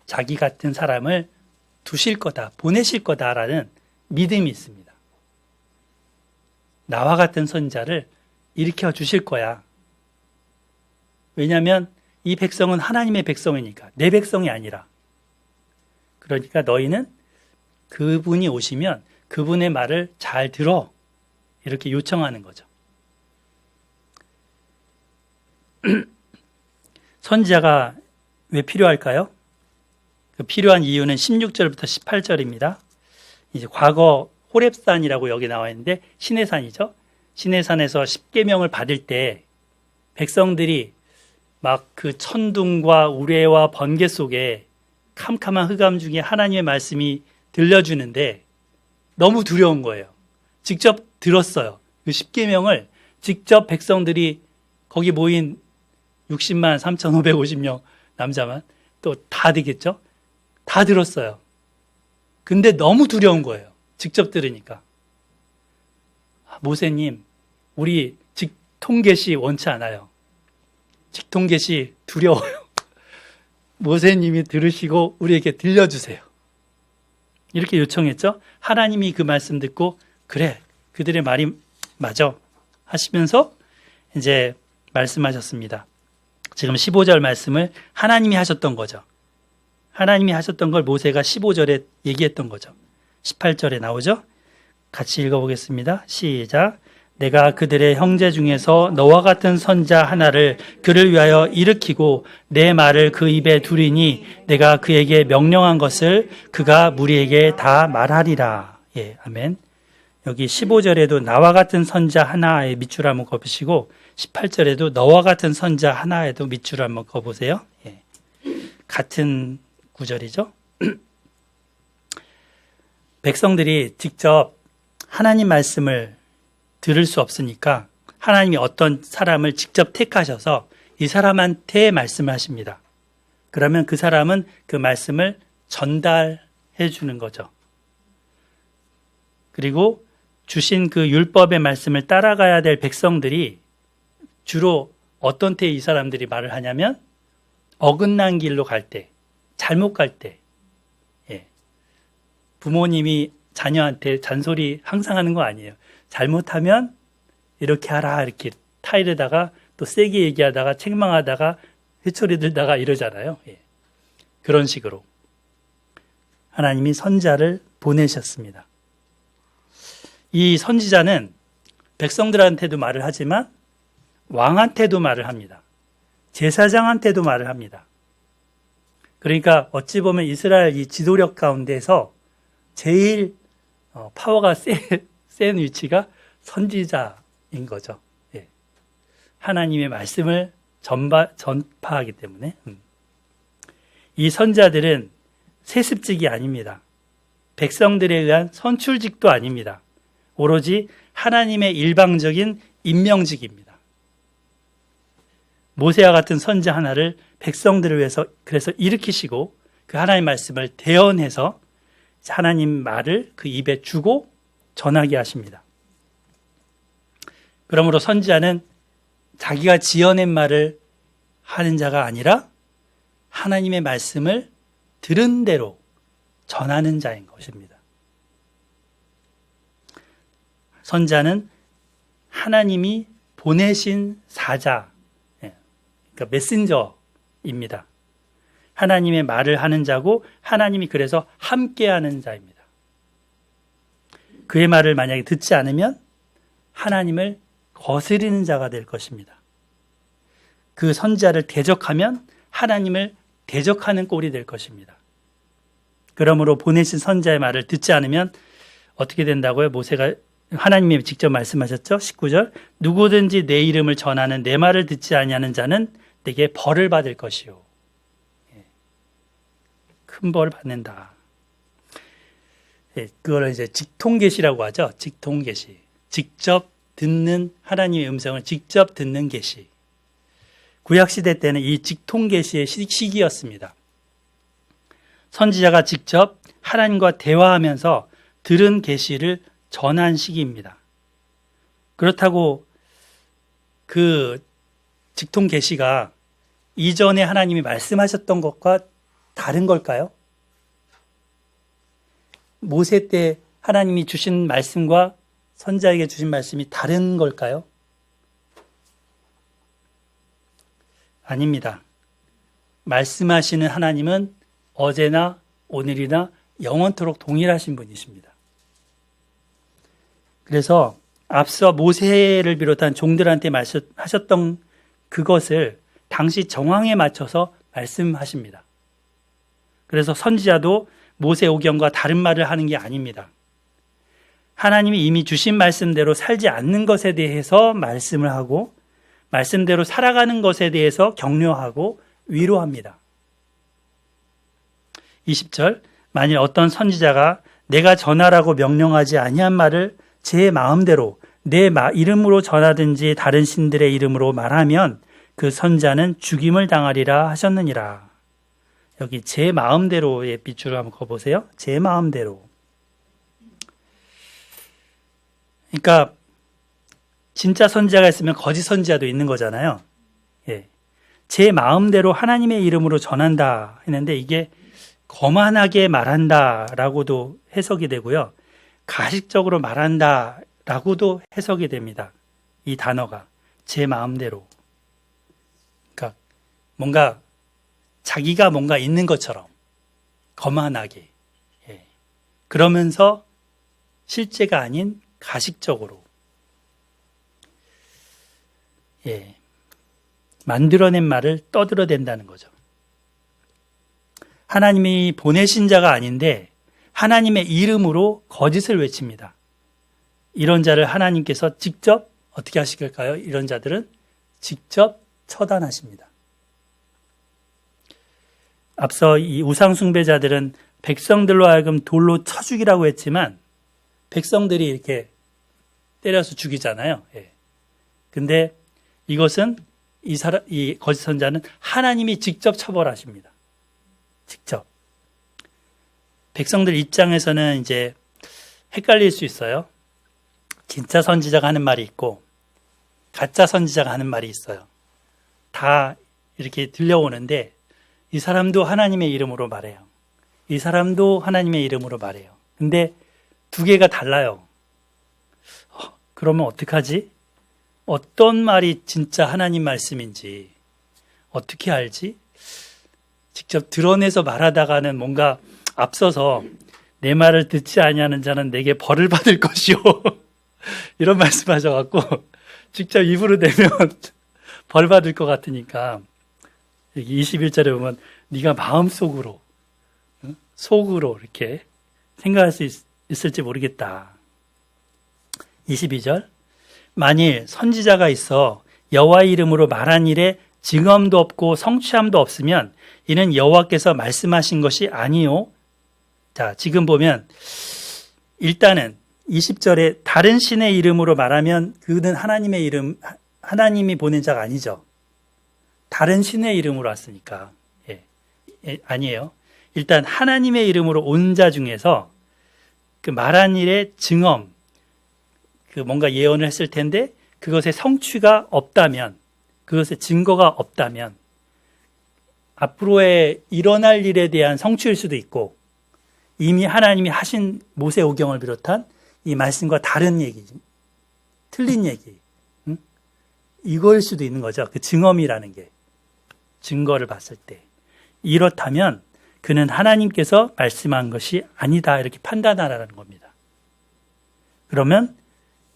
Speaker 1: 자기 같은 사람을 두실 거다, 보내실 거다라는 믿음이 있습니다. 나와 같은 선지자를 일으켜 주실 거야. 왜냐하면 이 백성은 하나님의 백성이니까, 내 백성이 아니라. 그러니까 너희는 그분이 오시면 그분의 말을 잘 들어. 이렇게 요청하는 거죠. 선지자가 왜 필요할까요? 그 필요한 이유는 16절부터 18절입니다. 이제 과거 호렙산이라고 여기 나와 있는데 시내산이죠. 시내산에서 십계명을 받을 때 백성들이 막 그 천둥과 우레와 번개 속에 캄캄한 흑암 중에 하나님의 말씀이 들려주는데 너무 두려운 거예요. 직접 들었어요. 그 십계명을 직접 백성들이 거기 모인 60만 3,550명 남자만 또 다 되겠죠? 다 들었어요. 근데 너무 두려운 거예요. 직접 들으니까. 모세님, 우리 직통계시 원치 않아요. 직통계시 두려워요. 모세님이 들으시고 우리에게 들려주세요. 이렇게 요청했죠. 하나님이 그 말씀 듣고 그래, 그들의 말이 맞아 하시면서 이제 말씀하셨습니다. 지금 15절 말씀을 하나님이 하셨던 거죠. 하나님이 하셨던 걸 모세가 15절에 얘기했던 거죠. 18절에 나오죠. 같이 읽어보겠습니다. 시작. 내가 그들의 형제 중에서 너와 같은 선자 하나를 그를 위하여 일으키고 내 말을 그 입에 두리니 내가 그에게 명령한 것을 그가 무리에게 다 말하리라. 예, 아멘. 여기 15절에도 나와 같은 선자 하나에 밑줄 한번 그어보시고 18절에도 너와 같은 선자 하나에도 밑줄 한번 그어보세요. 예. 같은 구절이죠. 백성들이 직접 하나님 말씀을 들을 수 없으니까 하나님이 어떤 사람을 직접 택하셔서 이 사람한테 말씀을 하십니다. 그러면 그 사람은 그 말씀을 전달해 주는 거죠. 그리고 주신 그 율법의 말씀을 따라가야 될 백성들이 주로 어떤 때에 이 사람들이 말을 하냐면 어긋난 길로 갈 때, 잘못 갈 때, 부모님이 자녀한테 잔소리 항상 하는 거 아니에요. 잘못하면 이렇게 하라 이렇게 타이르다가 또 세게 얘기하다가 책망하다가 회초리 들다가 이러잖아요. 예. 그런 식으로 하나님이 선지자를 보내셨습니다. 이 선지자는 백성들한테도 말을 하지만 왕한테도 말을 합니다. 제사장한테도 말을 합니다. 그러니까 어찌 보면 이스라엘 이 지도력 가운데서 제일 파워가 센 위치가 선지자인 거죠. 예. 하나님의 말씀을 전파하기 때문에. 이 선지자들은 세습직이 아닙니다. 백성들에 의한 선출직도 아닙니다. 오로지 하나님의 일방적인 임명직입니다. 모세와 같은 선지자 하나를 백성들을 위해서 그래서 일으키시고 그 하나님의 말씀을 대언해서 하나님 말을 그 입에 주고 전하게 하십니다. 그러므로 선지자는 자기가 지어낸 말을 하는 자가 아니라 하나님의 말씀을 들은 대로 전하는 자인 것입니다. 선지자는 하나님이 보내신 사자, 그러니까 메신저입니다. 하나님의 말을 하는 자고 하나님이 그래서 함께하는 자입니다. 그의 말을 만약에 듣지 않으면 하나님을 거스리는 자가 될 것입니다. 그 선지자를 대적하면 하나님을 대적하는 꼴이 될 것입니다. 그러므로 보내신 선지자의 말을 듣지 않으면 어떻게 된다고요? 모세가 하나님이 직접 말씀하셨죠. 19절 누구든지 내 이름을 전하는 내 말을 듣지 아니하는 자는 내게 벌을 받을 것이요. 큰 벌을 받는다. 그걸 이제 직통계시라고 하죠. 직통계시. 직접 듣는 하나님의 음성을 직접 듣는 계시. 구약시대 때는 이 직통계시의 시기였습니다. 선지자가 직접 하나님과 대화하면서 들은 계시를 전한 시기입니다. 그렇다고 그 직통계시가 이전에 하나님이 말씀하셨던 것과 다른 걸까요? 모세 때 하나님이 주신 말씀과 선지자에게 주신 말씀이 다른 걸까요? 아닙니다. 말씀하시는 하나님은 어제나 오늘이나 영원토록 동일하신 분이십니다. 그래서 앞서 모세를 비롯한 종들한테 하셨던 그것을 당시 정황에 맞춰서 말씀하십니다. 그래서 선지자도 모세 오경과 다른 말을 하는 게 아닙니다. 하나님이 이미 주신 말씀대로 살지 않는 것에 대해서 말씀을 하고 말씀대로 살아가는 것에 대해서 격려하고 위로합니다. 20절 만일 어떤 선지자가 내가 전하라고 명령하지 아니한 말을 제 마음대로 내 이름으로 전하든지 다른 신들의 이름으로 말하면 그 선지자는 죽임을 당하리라 하셨느니라. 여기 제 마음대로의 빛으로 한번 거보세요. 제 마음대로. 그러니까 진짜 선지자가 있으면 거짓 선지자도 있는 거잖아요. 예. 제 마음대로 하나님의 이름으로 전한다 했는데 이게 거만하게 말한다라고도 해석이 되고요. 가식적으로 말한다라고도 해석이 됩니다. 이 단어가 제 마음대로. 그러니까 뭔가 자기가 뭔가 있는 것처럼 거만하게. 예. 그러면서 실제가 아닌 가식적으로. 예. 만들어낸 말을 떠들어댄다는 거죠. 하나님이 보내신 자가 아닌데 하나님의 이름으로 거짓을 외칩니다. 이런 자를 하나님께서 직접 어떻게 하실까요? 이런 자들은 직접 처단하십니다. 앞서 이 우상 숭배자들은 백성들로 하여금 돌로 쳐 죽이라고 했지만 백성들이 이렇게 때려서 죽이잖아요. 예. 근데 이것은 이 거짓 선자는 하나님이 직접 처벌하십니다. 직접. 백성들 입장에서는 이제 헷갈릴 수 있어요. 진짜 선지자가 하는 말이 있고 가짜 선지자가 하는 말이 있어요. 다 이렇게 들려오는데 이 사람도 하나님의 이름으로 말해요. 이 사람도 하나님의 이름으로 말해요. 근데 두 개가 달라요. 그러면 어떡하지? 어떤 말이 진짜 하나님 말씀인지 어떻게 알지? 직접 드러내서 말하다가는 뭔가 앞서서 내 말을 듣지 아니하는 자는 내게 벌을 받을 것이요. 이런 말씀하셔갖고 직접 입으로 내면 벌 받을 것 같으니까 여기 21절에 보면 네가 마음속으로 속으로 이렇게 생각할 수 있을지 모르겠다. 22절 만일 선지자가 있어 여호와의 이름으로 말한 일에 증언도 없고 성취함도 없으면 이는 여호와께서 말씀하신 것이 아니요. 자, 지금 보면 일단은 20절에 다른 신의 이름으로 말하면 그는 하나님의 이름, 하나님이 보낸 자가 아니죠. 다른 신의 이름으로 왔으니까. 아니에요. 일단 하나님의 이름으로 온 자 중에서 그 말한 일의 증언, 그 뭔가 예언을 했을 텐데 그것의 성취가 없다면, 그것의 증거가 없다면 앞으로의 일어날 일에 대한 성취일 수도 있고 이미 하나님이 하신 모세오경을 비롯한 이 말씀과 다른 얘기, 틀린 얘기, 이거일 수도 있는 거죠. 그 증언이라는 게 증거를 봤을 때 이렇다면 그는 하나님께서 말씀한 것이 아니다 이렇게 판단하라는 겁니다. 그러면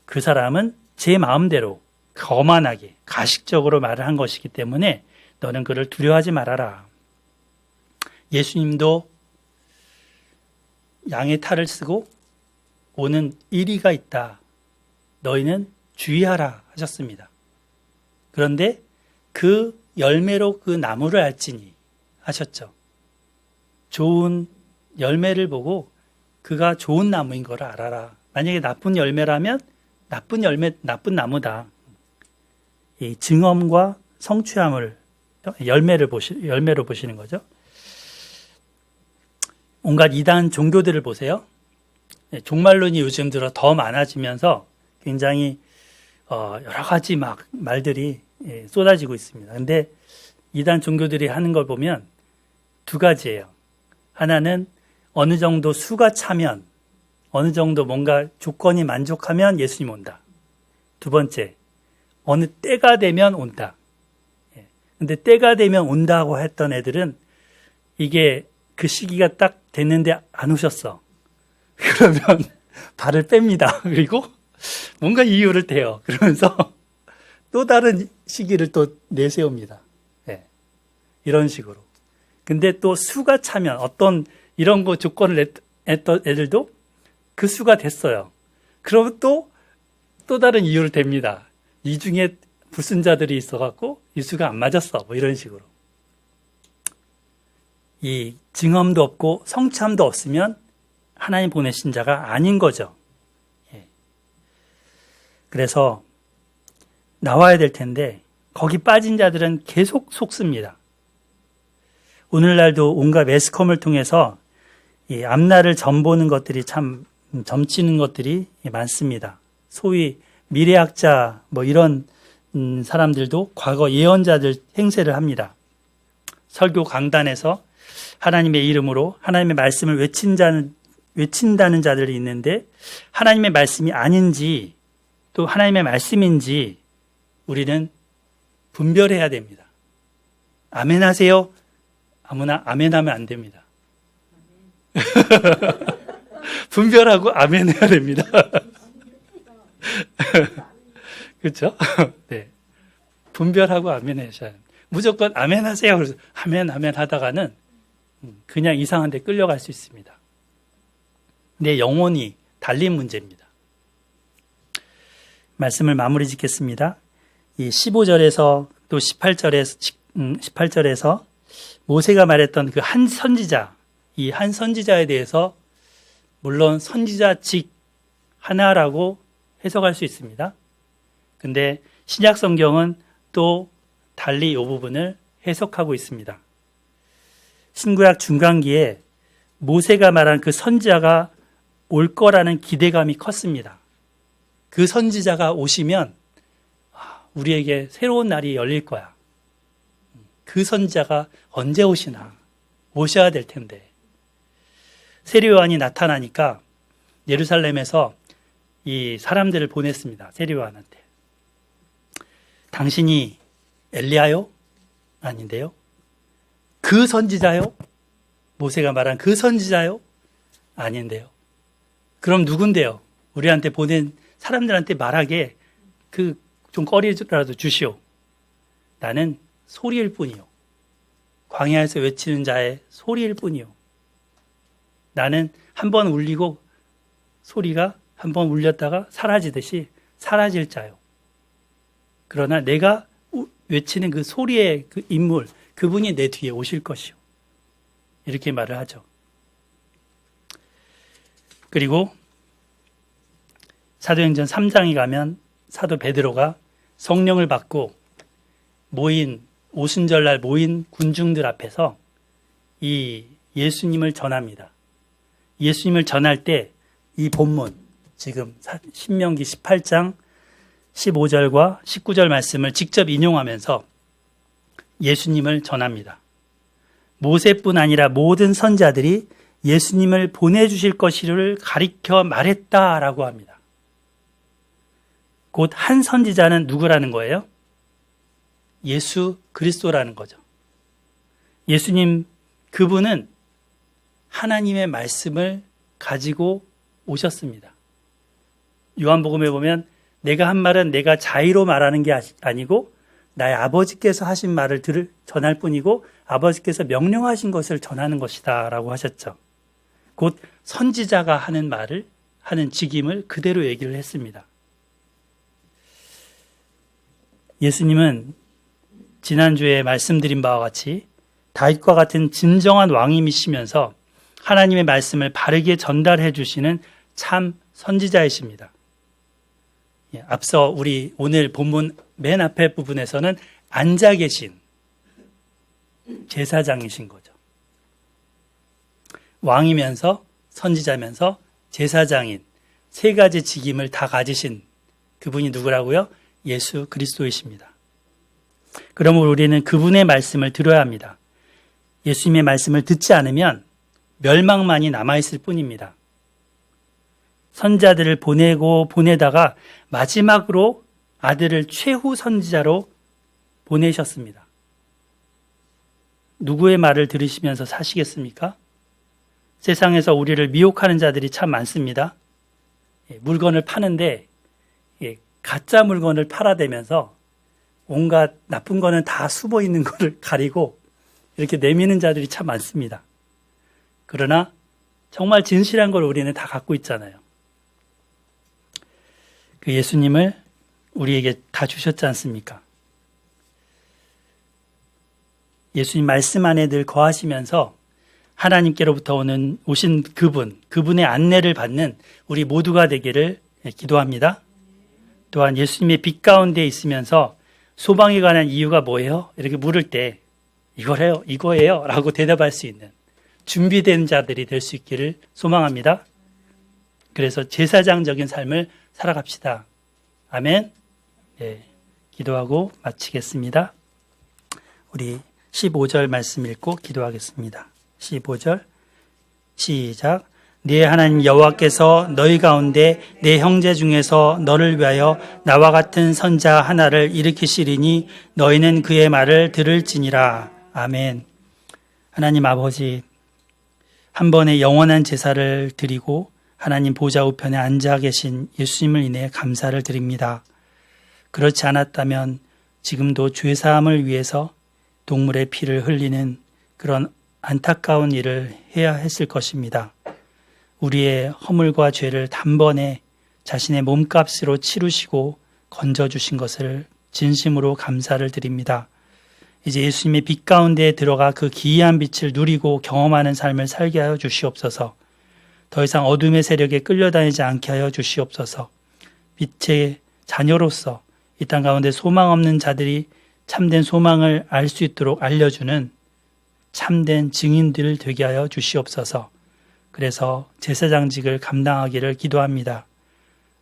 Speaker 1: 그 사람은 제 마음대로 거만하게 가식적으로 말을 한 것이기 때문에 너는 그를 두려워하지 말아라. 예수님도 양의 탈을 쓰고 오는 이리가 있다. 너희는 주의하라 하셨습니다. 그런데 그 열매로 그 나무를 알지니 하셨죠. 좋은 열매를 보고 그가 좋은 나무인 걸 알아라. 만약에 나쁜 열매라면 나쁜 열매, 나쁜 나무다. 이 증언과 성취함을 열매로 보시는 거죠. 온갖 이단 종교들을 보세요. 종말론이 요즘 들어 더 많아지면서 굉장히 여러 가지 말들이 쏟아지고 있습니다. 근데 이단 종교들이 하는 걸 보면 두 가지예요. 하나는 어느 정도 수가 차면, 어느 정도 뭔가 조건이 만족하면 예수님 온다. 두 번째, 어느 때가 되면 온다. 근데 때가 되면 온다고 했던 애들은 이게 그 시기가 딱 됐는데 안 오셨어. 그러면 발을 뺍니다. 그리고 뭔가 이유를 대요. 그러면서 또 다른 시기를 또 내세웁니다. 이런 식으로. 근데 또 수가 차면 어떤 이런 거 조건을 냈던 애들도 그 수가 됐어요. 그러면 또 다른 이유를 댑니다. 이 중에 불순자들이 있어갖고 이 수가 안 맞았어. 뭐 이런 식으로. 이 증언도 없고 성참도 없으면 하나님 보내신 자가 아닌 거죠. 그래서 나와야 될 텐데 거기 빠진 자들은 계속 속습니다. 오늘날도 온갖 매스컴을 통해서 이 앞날을 점보는 것들이 참 점치는 것들이 많습니다. 소위 미래학자 뭐 이런 사람들도 과거 예언자들 행세를 합니다. 설교 강단에서 하나님의 이름으로 하나님의 말씀을 외친다는 자들이 있는데 하나님의 말씀이 아닌지 또 하나님의 말씀인지 우리는 분별해야 됩니다. 아멘 하세요. 아무나 아멘 하면 안 됩니다. 분별하고 아멘 해야 됩니다. 그렇죠? 네. 분별하고 아멘 하셔야 됩니다. 무조건 아멘 하세요. 그래서 아멘 하다가는 그냥 이상한 데 끌려갈 수 있습니다. 내 영혼이 달린 문제입니다. 말씀을 마무리 짓겠습니다. 이 15절에서 또 18절에서 모세가 말했던 그 한 선지자, 이 한 선지자에 대해서 물론 선지자직 하나라고 해석할 수 있습니다. 근데 신약 성경은 또 달리 이 부분을 해석하고 있습니다. 신구약 중간기에 모세가 말한 그 선지자가 올 거라는 기대감이 컸습니다. 그 선지자가 오시면 우리에게 새로운 날이 열릴 거야. 그 선지자가 언제 오시나? 오셔야 될 텐데. 세례요한이 나타나니까 예루살렘에서 이 사람들을 보냈습니다. 세리요한한테. 당신이 엘리야요? 아닌데요. 그 선지자요? 모세가 말한 그 선지자요? 아닌데요. 그럼 누군데요? 우리한테 보낸 사람들한테 말하게 그 좀 거리라도 주시오. 나는 소리일 뿐이요. 광야에서 외치는 자의 소리일 뿐이요. 나는 한 번 울리고 소리가 한 번 울렸다가 사라지듯이 사라질 자요. 그러나 내가 외치는 그 소리의 그 인물, 그분이 내 뒤에 오실 것이요. 이렇게 말을 하죠. 그리고 사도행전 3장에 가면 사도 베드로가 성령을 받고 오순절날 모인 군중들 앞에서 이 예수님을 전합니다. 예수님을 전할 때 이 본문, 지금 신명기 18장 15절과 19절 말씀을 직접 인용하면서 예수님을 전합니다. 모세뿐 아니라 모든 선지자들이 예수님을 보내주실 것이를 가리켜 말했다라고 합니다. 곧 한 선지자는 누구라는 거예요? 예수 그리스도라는 거죠. 예수님, 그분은 하나님의 말씀을 가지고 오셨습니다. 요한복음에 보면 내가 한 말은 내가 자의로 말하는 게 아니고 나의 아버지께서 하신 말을 전할 뿐이고 아버지께서 명령하신 것을 전하는 것이다 라고 하셨죠. 곧 선지자가 하는 말을, 하는 직임을 그대로 얘기를 했습니다. 예수님은 지난주에 말씀드린 바와 같이 다윗과 같은 진정한 왕이시면서 하나님의 말씀을 바르게 전달해 주시는 참 선지자이십니다. 앞서 우리 오늘 본문 맨 앞에 부분에서는 앉아 계신 제사장이신 거죠. 왕이면서 선지자면서 제사장인 세 가지 직임을 다 가지신 그분이 누구라고요? 예수 그리스도이십니다. 그러므로 우리는 그분의 말씀을 들어야 합니다. 예수님의 말씀을 듣지 않으면 멸망만이 남아있을 뿐입니다. 선지자들을 보내다가 마지막으로 아들을 최후 선지자로 보내셨습니다. 누구의 말을 들으시면서 사시겠습니까? 세상에서 우리를 미혹하는 자들이 참 많습니다. 물건을 파는데 가짜 물건을 팔아대면서 온갖 나쁜 거는 다 숨어 있는 거를 가리고 이렇게 내미는 자들이 참 많습니다. 그러나 정말 진실한 걸 우리는 다 갖고 있잖아요. 그 예수님을 우리에게 다 주셨지 않습니까? 예수님 말씀 안에 늘 거하시면서 하나님께로부터 오신 그분의 안내를 받는 우리 모두가 되기를 기도합니다. 또한 예수님의 빛 가운데 있으면서 소망에 관한 이유가 뭐예요? 이렇게 물을 때 이거예요 라고 대답할 수 있는 준비된 자들이 될 수 있기를 소망합니다. 그래서 제사장적인 삶을 살아갑시다. 아멘. 네, 기도하고 마치겠습니다. 우리 15절 말씀 읽고 기도하겠습니다. 15절 시작. 네 하나님 여호와께서 너희 가운데 내 형제 중에서 너를 위하여 나와 같은 선자 하나를 일으키시리니 너희는 그의 말을 들을지니라. 아멘. 하나님 아버지, 한 번의 영원한 제사를 드리고 하나님 보좌 우편에 앉아 계신 예수님을 인해 감사를 드립니다. 그렇지 않았다면 지금도 죄사함을 위해서 동물의 피를 흘리는 그런 안타까운 일을 해야 했을 것입니다. 우리의 허물과 죄를 단번에 자신의 몸값으로 치루시고 건져주신 것을 진심으로 감사를 드립니다. 이제 예수님의 빛 가운데 들어가 그 기이한 빛을 누리고 경험하는 삶을 살게 하여 주시옵소서. 더 이상 어둠의 세력에 끌려다니지 않게 하여 주시옵소서. 빛의 자녀로서 이 땅 가운데 소망 없는 자들이 참된 소망을 알 수 있도록 알려주는 참된 증인들 되게 하여 주시옵소서. 그래서 제사장직을 감당하기를 기도합니다.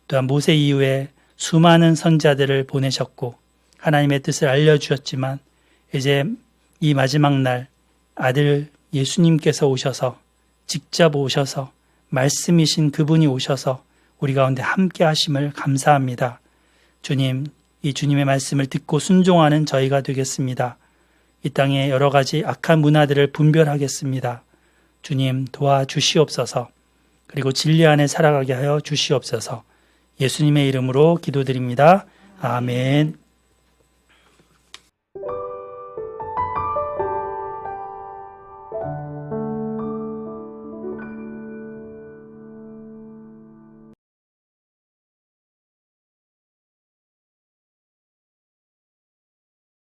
Speaker 1: 또한 모세 이후에 수많은 선지자들을 보내셨고 하나님의 뜻을 알려주셨지만 이제 이 마지막 날 아들 예수님께서 오셔서 직접 오셔서 말씀이신 그분이 오셔서 우리 가운데 함께 하심을 감사합니다. 주님, 이 주님의 말씀을 듣고 순종하는 저희가 되겠습니다. 이 땅에 여러 가지 악한 문화들을 분별하겠습니다. 주님, 도와주시옵소서. 그리고 진리 안에 살아가게 하여 주시옵소서. 예수님의 이름으로 기도드립니다. 아멘.